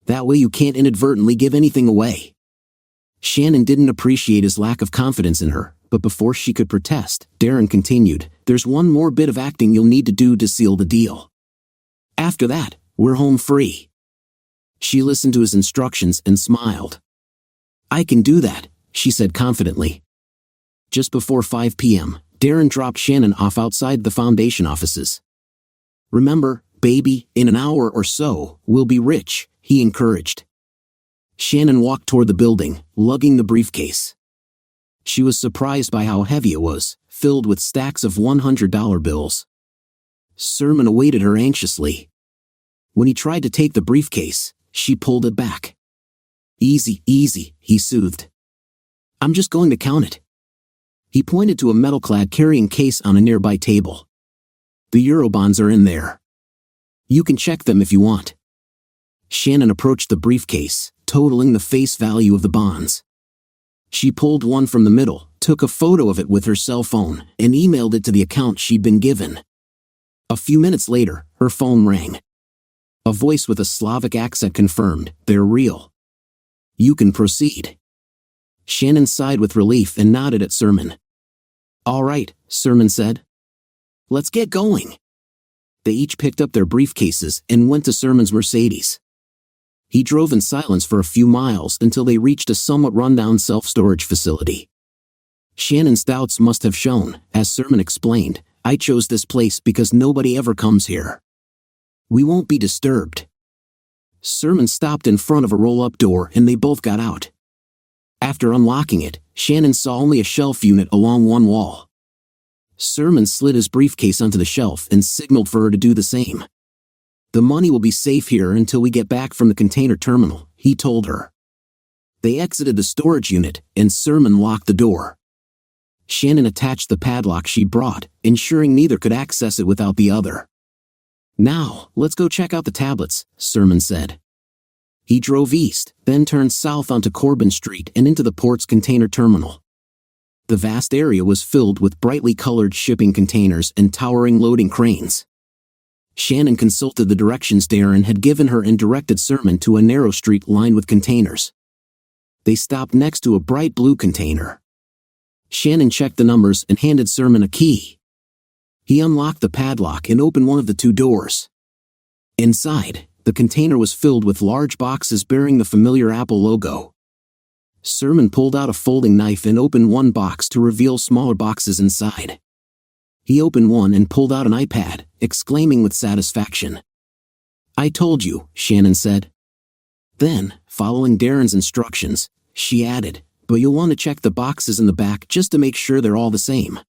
"That way you can't inadvertently give anything away." Shannon didn't appreciate his lack of confidence in her, but before she could protest, Darren continued, "There's one more bit of acting you'll need to do to seal the deal. After that, we're home free." She listened to his instructions and smiled. "I can do that," she said confidently. Just before 5 p.m., Darren dropped Shannon off outside the foundation offices. "Remember, baby, in an hour or so, we'll be rich," he encouraged. Shannon walked toward the building, lugging the briefcase. She was surprised by how heavy it was, filled with stacks of $100 bills. Sermon awaited her anxiously. When he tried to take the briefcase, she pulled it back. "Easy, easy," he soothed. "I'm just going to count it." He pointed to a metal-clad carrying case on a nearby table. "The Eurobonds are in there. You can check them if you want." Shannon approached the briefcase, totaling the face value of the bonds. She pulled one from the middle, took a photo of it with her cell phone, and emailed it to the account she'd been given. A few minutes later, her phone rang. A voice with a Slavic accent confirmed, "They're real. You can proceed." Shannon sighed with relief and nodded at Sermon. "All right," Sermon said. "Let's get going." They each picked up their briefcases and went to Sermon's Mercedes. He drove in silence for a few miles until they reached a somewhat run-down self-storage facility. Shannon's doubts must have shown, as Sermon explained. "I chose this place because nobody ever comes here. We won't be disturbed." Sermon stopped in front of a roll-up door and they both got out. After unlocking it, Shannon saw only a shelf unit along one wall. Sermon slid his briefcase onto the shelf and signaled for her to do the same. "The money will be safe here until we get back from the container terminal," he told her. They exited the storage unit, and Sermon locked the door. Shannon attached the padlock she brought, ensuring neither could access it without the other. "Now, let's go check out the tablets," Sermon said. He drove east, then turned south onto Corbin Street and into the port's container terminal. The vast area was filled with brightly colored shipping containers and towering loading cranes. Shannon consulted the directions Darren had given her and directed Sermon to a narrow street lined with containers. They stopped next to a bright blue container. Shannon checked the numbers and handed Sermon a key. He unlocked the padlock and opened one of the two doors. Inside, the container was filled with large boxes bearing the familiar Apple logo. Sermon pulled out a folding knife and opened one box to reveal smaller boxes inside. He opened one and pulled out an iPad, exclaiming with satisfaction. "I told you," Shannon said. Then, following Darren's instructions, she added, "But you'll want to check the boxes in the back just to make sure they're all the same."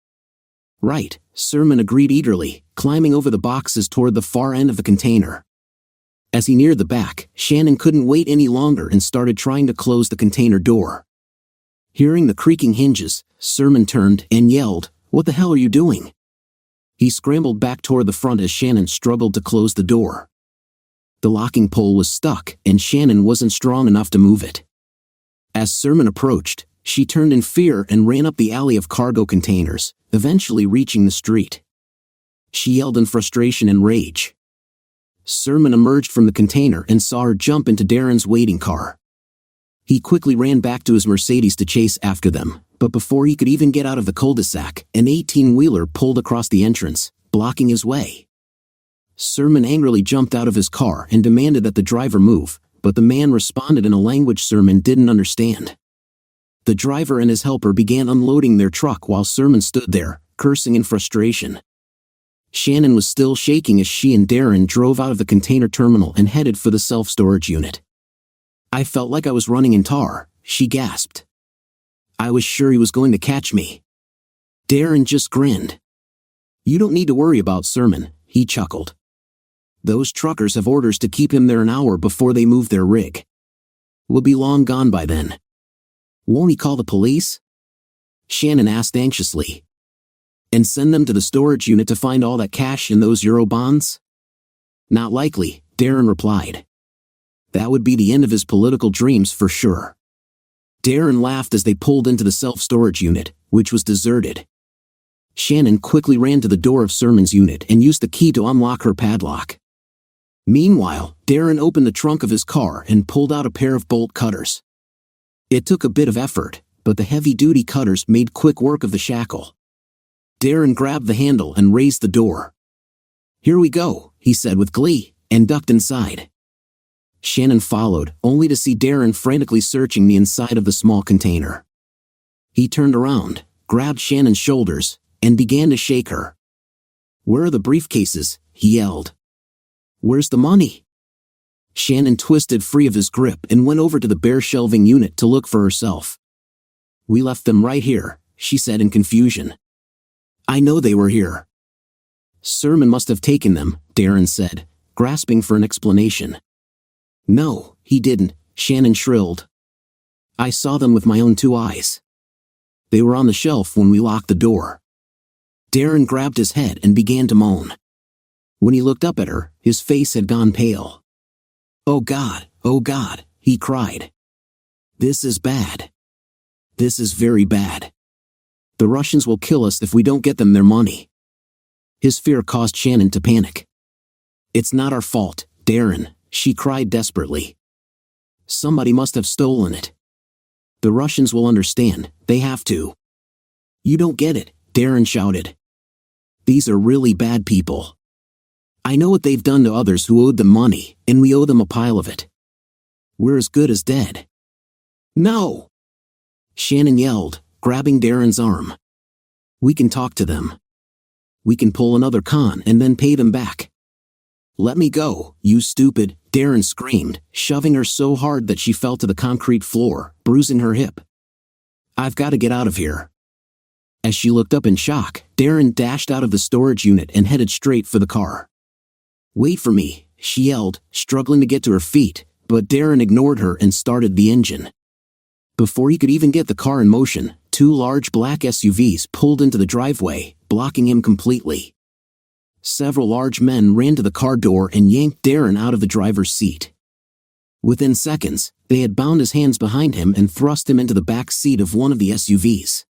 "Right," Sermon agreed eagerly, climbing over the boxes toward the far end of the container. As he neared the back, Shannon couldn't wait any longer and started trying to close the container door. Hearing the creaking hinges, Sermon turned and yelled, "What the hell are you doing?" He scrambled back toward the front as Shannon struggled to close the door. The locking pole was stuck, and Shannon wasn't strong enough to move it. As Sermon approached, she turned in fear and ran up the alley of cargo containers, eventually reaching the street. She yelled in frustration and rage. Sermon emerged from the container and saw her jump into Darren's waiting car. He quickly ran back to his Mercedes to chase after them, but before he could even get out of the cul-de-sac, an 18-wheeler pulled across the entrance, blocking his way. Sermon angrily jumped out of his car and demanded that the driver move, but the man responded in a language Sermon didn't understand. The driver and his helper began unloading their truck while Sermon stood there, cursing in frustration. Shannon was still shaking as she and Darren drove out of the container terminal and headed for the self-storage unit. "I felt like I was running in tar," she gasped. "I was sure he was going to catch me." Darren just grinned. "You don't need to worry about Sermon," he chuckled. "Those truckers have orders to keep him there an hour before they move their rig. We'll be long gone by then." "Won't he call the police?" Shannon asked anxiously. "And send them to the storage unit to find all that cash in those euro bonds?" "Not likely," Darren replied. "That would be the end of his political dreams for sure." Darren laughed as they pulled into the self-storage unit, which was deserted. Shannon quickly ran to the door of Sermon's unit and used the key to unlock her padlock. Meanwhile, Darren opened the trunk of his car and pulled out a pair of bolt cutters. It took a bit of effort, but the heavy-duty cutters made quick work of the shackle. Darren grabbed the handle and raised the door. "Here we go," he said with glee, and ducked inside. Shannon followed, only to see Darren frantically searching the inside of the small container. He turned around, grabbed Shannon's shoulders, and began to shake her. "Where are the briefcases?" he yelled. "Where's the money?" Shannon twisted free of his grip and went over to the bare shelving unit to look for herself. "We left them right here," she said in confusion. "I know they were here." "Sermon must have taken them," Darren said, grasping for an explanation. "No, he didn't," Shannon shrilled. "I saw them with my own two eyes. They were on the shelf when we locked the door." Darren grabbed his head and began to moan. When he looked up at her, his face had gone pale. Oh God," he cried. "This is bad. This is very bad. The Russians will kill us if we don't get them their money." His fear caused Shannon to panic. "It's not our fault, Darren," she cried desperately. "Somebody must have stolen it." The Russians will understand, they have to. You don't get it, Darren shouted. These are really bad people. I know what they've done to others who owed them money, and we owe them a pile of it. We're as good as dead. No! Shannon yelled, grabbing Darren's arm. We can talk to them. We can pull another con and then pay them back. Let me go, you stupid, Darren screamed, shoving her so hard that she fell to the concrete floor, bruising her hip. I've got to get out of here. As she looked up in shock, Darren dashed out of the storage unit and headed straight for the car. Wait for me, she yelled, struggling to get to her feet, but Darren ignored her and started the engine. Before he could even get the car in motion, two large black SUVs pulled into the driveway, blocking him completely. Several large men ran to the car door and yanked Darren out of the driver's seat. Within seconds, they had bound his hands behind him and thrust him into the back seat of one of the SUVs.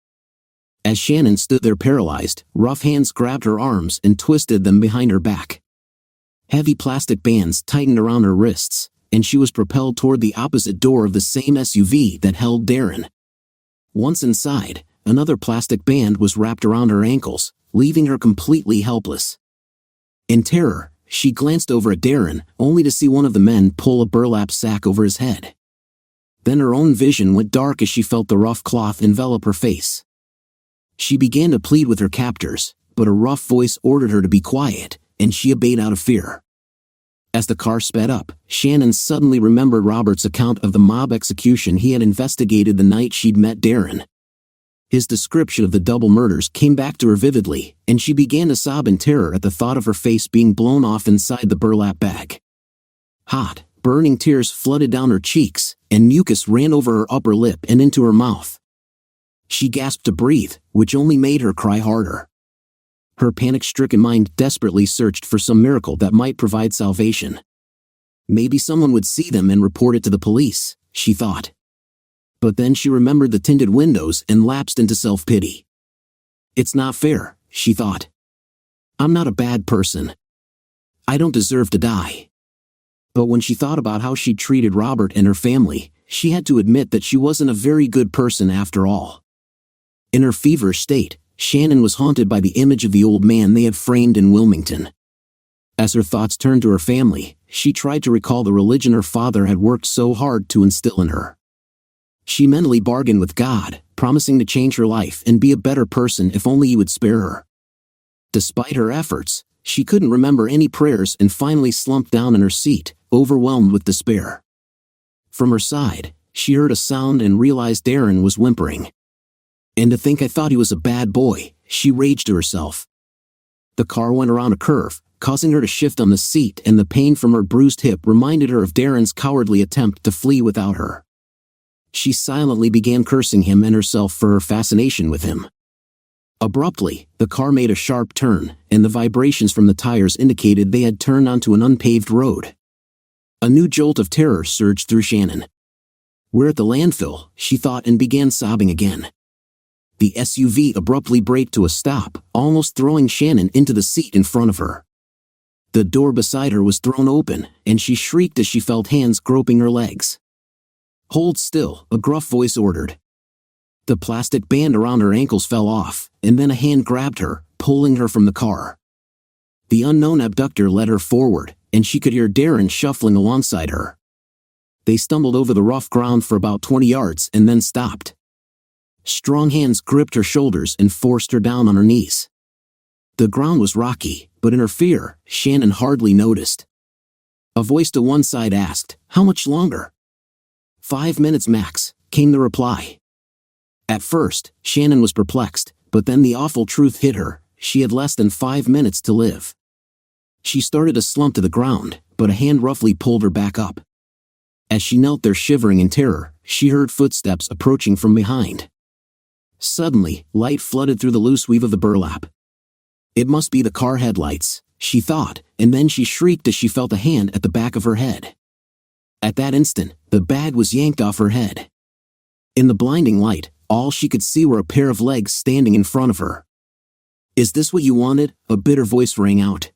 As Shannon stood there paralyzed, rough hands grabbed her arms and twisted them behind her back. Heavy plastic bands tightened around her wrists, and she was propelled toward the opposite door of the same SUV that held Darren. Once inside, another plastic band was wrapped around her ankles, leaving her completely helpless. In terror, she glanced over at Darren, only to see one of the men pull a burlap sack over his head. Then her own vision went dark as she felt the rough cloth envelop her face. She began to plead with her captors, but a rough voice ordered her to be quiet, and she obeyed out of fear. As the car sped up, Shannon suddenly remembered Robert's account of the mob execution he had investigated the night she'd met Darren. His description of the double murders came back to her vividly, and she began to sob in terror at the thought of her face being blown off inside the burlap bag. Hot, burning tears flooded down her cheeks, and mucus ran over her upper lip and into her mouth. She gasped to breathe, which only made her cry harder. Her panic-stricken mind desperately searched for some miracle that might provide salvation. Maybe someone would see them and report it to the police, she thought. But then she remembered the tinted windows and lapsed into self-pity. It's not fair, she thought. I'm not a bad person. I don't deserve to die. But when she thought about how she'd treated Robert and her family, she had to admit that she wasn't a very good person after all. In her feverish state, Shannon was haunted by the image of the old man they had framed in Wilmington. As her thoughts turned to her family, she tried to recall the religion her father had worked so hard to instill in her. She mentally bargained with God, promising to change her life and be a better person if only he would spare her. Despite her efforts, she couldn't remember any prayers and finally slumped down in her seat, overwhelmed with despair. From her side, she heard a sound and realized Darren was whimpering. And to think I thought he was a bad boy, she raged to herself. The car went around a curve, causing her to shift on the seat, and the pain from her bruised hip reminded her of Darren's cowardly attempt to flee without her. She silently began cursing him and herself for her fascination with him. Abruptly, the car made a sharp turn, and the vibrations from the tires indicated they had turned onto an unpaved road. A new jolt of terror surged through Shannon. We're at the landfill, she thought, and began sobbing again. The SUV abruptly braked to a stop, almost throwing Shannon into the seat in front of her. The door beside her was thrown open, and she shrieked as she felt hands groping her legs. Hold still, a gruff voice ordered. The plastic band around her ankles fell off, and then a hand grabbed her, pulling her from the car. The unknown abductor led her forward, and she could hear Darren shuffling alongside her. They stumbled over the rough ground for about 20 yards and then stopped. Strong hands gripped her shoulders and forced her down on her knees. The ground was rocky, but in her fear, Shannon hardly noticed. A voice to one side asked, "How much longer?" 5 minutes max, came the reply. At first, Shannon was perplexed, but then the awful truth hit her: she had less than 5 minutes to live. She started to slump to the ground, but a hand roughly pulled her back up. As she knelt there shivering in terror, she heard footsteps approaching from behind. Suddenly, light flooded through the loose weave of the burlap. It must be the car headlights, she thought, and then she shrieked as she felt a hand at the back of her head. At that instant, the bag was yanked off her head. In the blinding light, all she could see were a pair of legs standing in front of her. "Is this what you wanted?" a bitter voice rang out.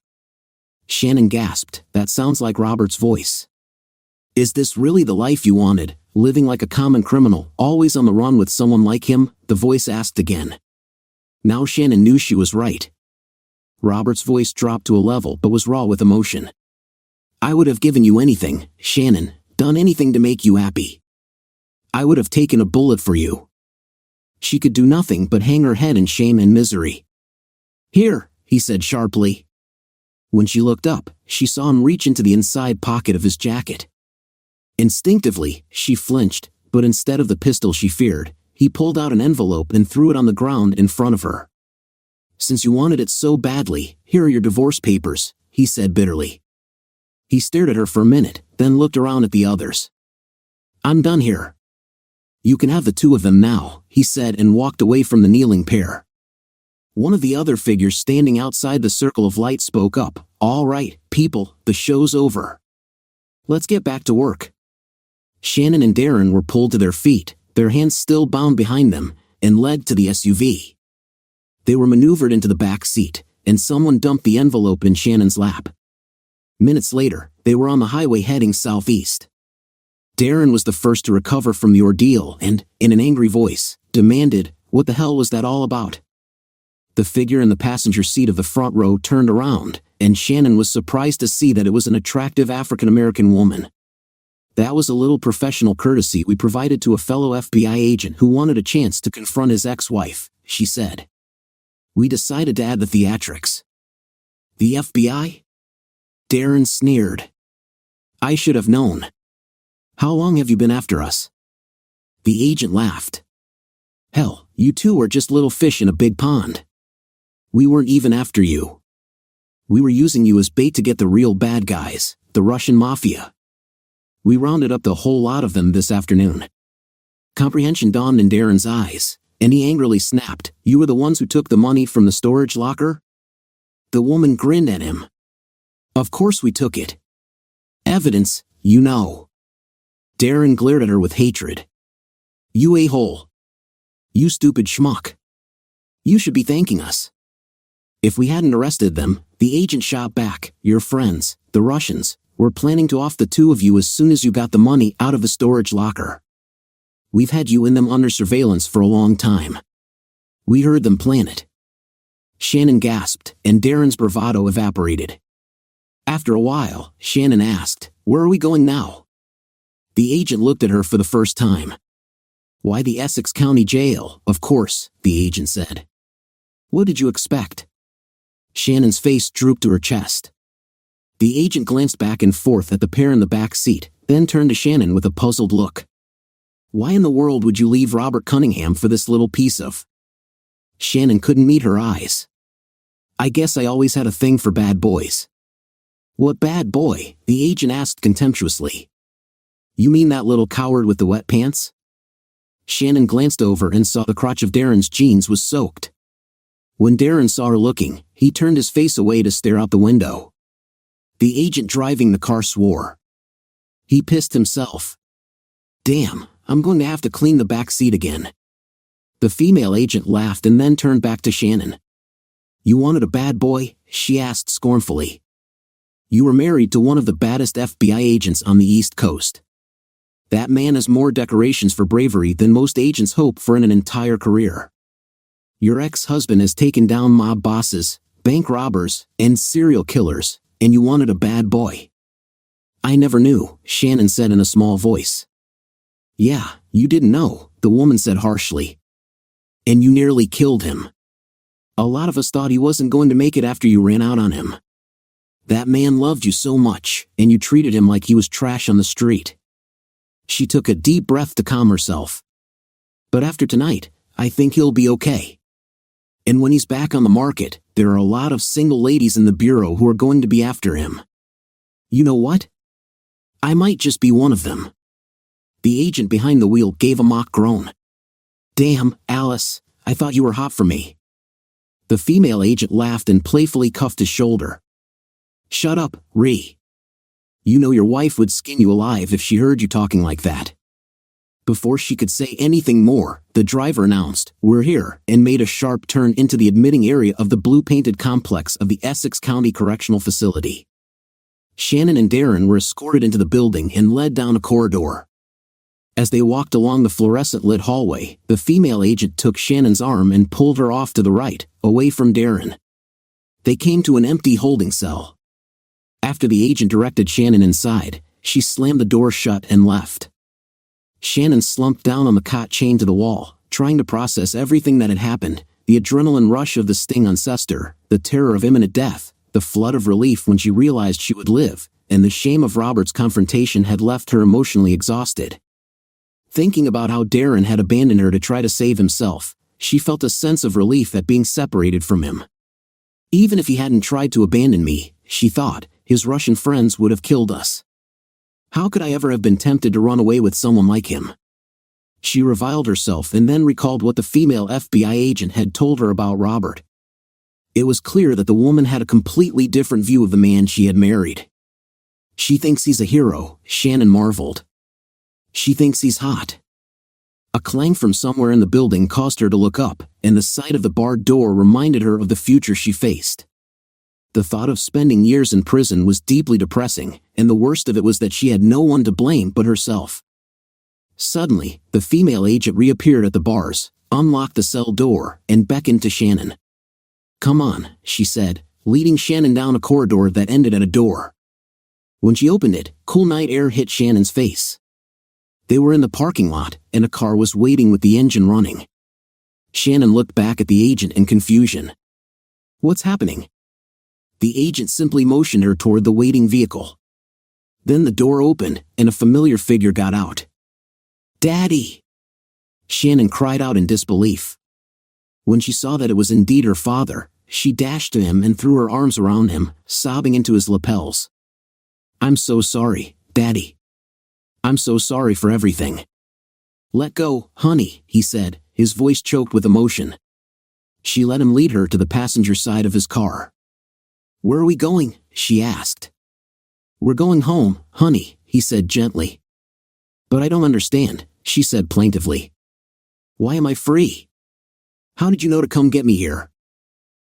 Shannon gasped. "That sounds like Robert's voice." "Is this really the life you wanted?" living like a common criminal, always on the run with someone like him?" the voice asked again. Now Shannon knew she was right. Robert's voice dropped to a level but was raw with emotion. "I would have given you anything, Shannon, done anything to make you happy. I would have taken a bullet for you." She could do nothing but hang her head in shame and misery. "Here," he said sharply. When she looked up, she saw him reach into the inside pocket of his jacket. Instinctively, she flinched, but instead of the pistol she feared, he pulled out an envelope and threw it on the ground in front of her. "Since you wanted it so badly, here are your divorce papers," he said bitterly. He stared at her for a minute, then looked around at the others. "I'm done here. You can have the two of them now," he said and walked away from the kneeling pair. One of the other figures standing outside the circle of light spoke up. "All right, people, the show's over. Let's get back to work." Shannon and Darren were pulled to their feet, their hands still bound behind them, and led to the SUV. They were maneuvered into the back seat, and someone dumped the envelope in Shannon's lap. Minutes later, they were on the highway heading southeast. Darren was the first to recover from the ordeal and, in an angry voice, demanded, "What the hell was that all about?" The figure in the passenger seat of the front row turned around, and Shannon was surprised to see that it was an attractive African-American woman. "That was a little professional courtesy we provided to a fellow FBI agent who wanted a chance to confront his ex-wife," she said. "We decided to add the theatrics." "The FBI?" Darren sneered. "I should have known. How long have you been after us?" The agent laughed. "Hell, you two are just little fish in a big pond. We weren't even after you. We were using you as bait to get the real bad guys, the Russian mafia. We rounded up the whole lot of them this afternoon." Comprehension dawned in Darren's eyes, and he angrily snapped, "You were the ones who took the money from the storage locker?" The woman grinned at him. "Of course we took it. Evidence, you know." Darren glared at her with hatred. "You a-hole. You stupid schmuck. You should be thanking us." "If we hadn't arrested them," the agent shot back, "your friends, the Russians, were planning to off the two of you as soon as you got the money out of the storage locker. We've had you and them under surveillance for a long time. We heard them plan it." Shannon gasped, and Darren's bravado evaporated. After a while, Shannon asked, "Where are we going now?" The agent looked at her for the first time. "Why, the Essex County Jail, of course," the agent said. "What did you expect?" Shannon's face drooped to her chest. The agent glanced back and forth at the pair in the back seat, then turned to Shannon with a puzzled look. "Why in the world would you leave Robert Cunningham for this little piece of—" Shannon couldn't meet her eyes. "I guess I always had a thing for bad boys." "What bad boy?" the agent asked contemptuously. "You mean that little coward with the wet pants?" Shannon glanced over and saw the crotch of Darren's jeans was soaked. When Darren saw her looking, he turned his face away to stare out the window. The agent driving the car swore. He pissed himself. "Damn, I'm going to have to clean the back seat again." The female agent laughed and then turned back to Shannon. "You wanted a bad boy?" she asked scornfully. "You were married to one of the baddest FBI agents on the East Coast. That man has more decorations for bravery than most agents hope for in an entire career. Your ex-husband has taken down mob bosses, bank robbers, and serial killers, and you wanted a bad boy." "I never knew," Shannon said in a small voice. "Yeah, you didn't know," the woman said harshly. "And you nearly killed him. A lot of us thought he wasn't going to make it after you ran out on him. That man loved you so much, and you treated him like he was trash on the street." She took a deep breath to calm herself. "But after tonight, I think he'll be okay. And when he's back on the market, there are a lot of single ladies in the bureau who are going to be after him. You know what? I might just be one of them." The agent behind the wheel gave a mock groan. "Damn, Alice, I thought you were hot for me." The female agent laughed and playfully cuffed his shoulder. "Shut up, Ree. You know your wife would skin you alive if she heard you talking like that." Before she could say anything more, the driver announced, "We're here," and made a sharp turn into the admitting area of the blue-painted complex of the Essex County Correctional Facility. Shannon and Darren were escorted into the building and led down a corridor. As they walked along the fluorescent-lit hallway, the female agent took Shannon's arm and pulled her off to the right, away from Darren. They came to an empty holding cell. After the agent directed Shannon inside, she slammed the door shut and left. Shannon slumped down on the cot chained to the wall, trying to process everything that had happened: the adrenaline rush of the sting on Sester, the terror of imminent death, the flood of relief when she realized she would live, and the shame of Robert's confrontation had left her emotionally exhausted. Thinking about how Darren had abandoned her to try to save himself, she felt a sense of relief at being separated from him. Even if he hadn't tried to abandon me, she thought, his Russian friends would have killed us. How could I ever have been tempted to run away with someone like him? She reviled herself and then recalled what the female FBI agent had told her about Robert. It was clear that the woman had a completely different view of the man she had married. She thinks he's a hero, Shannon marveled. She thinks he's hot. A clang from somewhere in the building caused her to look up, and the sight of the barred door reminded her of the future she faced. The thought of spending years in prison was deeply depressing, and the worst of it was that she had no one to blame but herself. Suddenly, the female agent reappeared at the bars, unlocked the cell door, and beckoned to Shannon. "Come on," she said, leading Shannon down a corridor that ended at a door. When she opened it, cool night air hit Shannon's face. They were in the parking lot, and a car was waiting with the engine running. Shannon looked back at the agent in confusion. "What's happening?" The agent simply motioned her toward the waiting vehicle. Then the door opened, and a familiar figure got out. "Daddy!" Shannon cried out in disbelief. When she saw that it was indeed her father, she dashed to him and threw her arms around him, sobbing into his lapels. "I'm so sorry, Daddy. I'm so sorry for everything." "Let go, honey," he said, his voice choked with emotion. She let him lead her to the passenger side of his car. "Where are we going?" she asked. "We're going home, honey," he said gently. "But I don't understand," she said plaintively. "Why am I free? How did you know to come get me here?"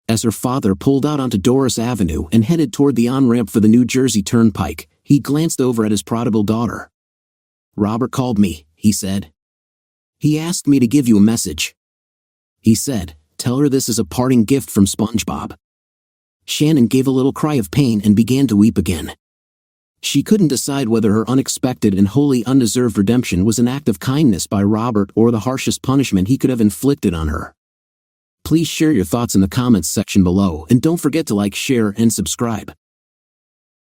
As her father pulled out onto Doris Avenue and headed toward the on-ramp for the New Jersey Turnpike, he glanced over at his prodigal daughter. "Robert called me," he said. "He asked me to give you a message. He said, tell her this is a parting gift from SpongeBob." Shannon gave a little cry of pain and began to weep again. She couldn't decide whether her unexpected and wholly undeserved redemption was an act of kindness by Robert or the harshest punishment he could have inflicted on her. Please share your thoughts in the comments section below, and don't forget to like, share, and subscribe.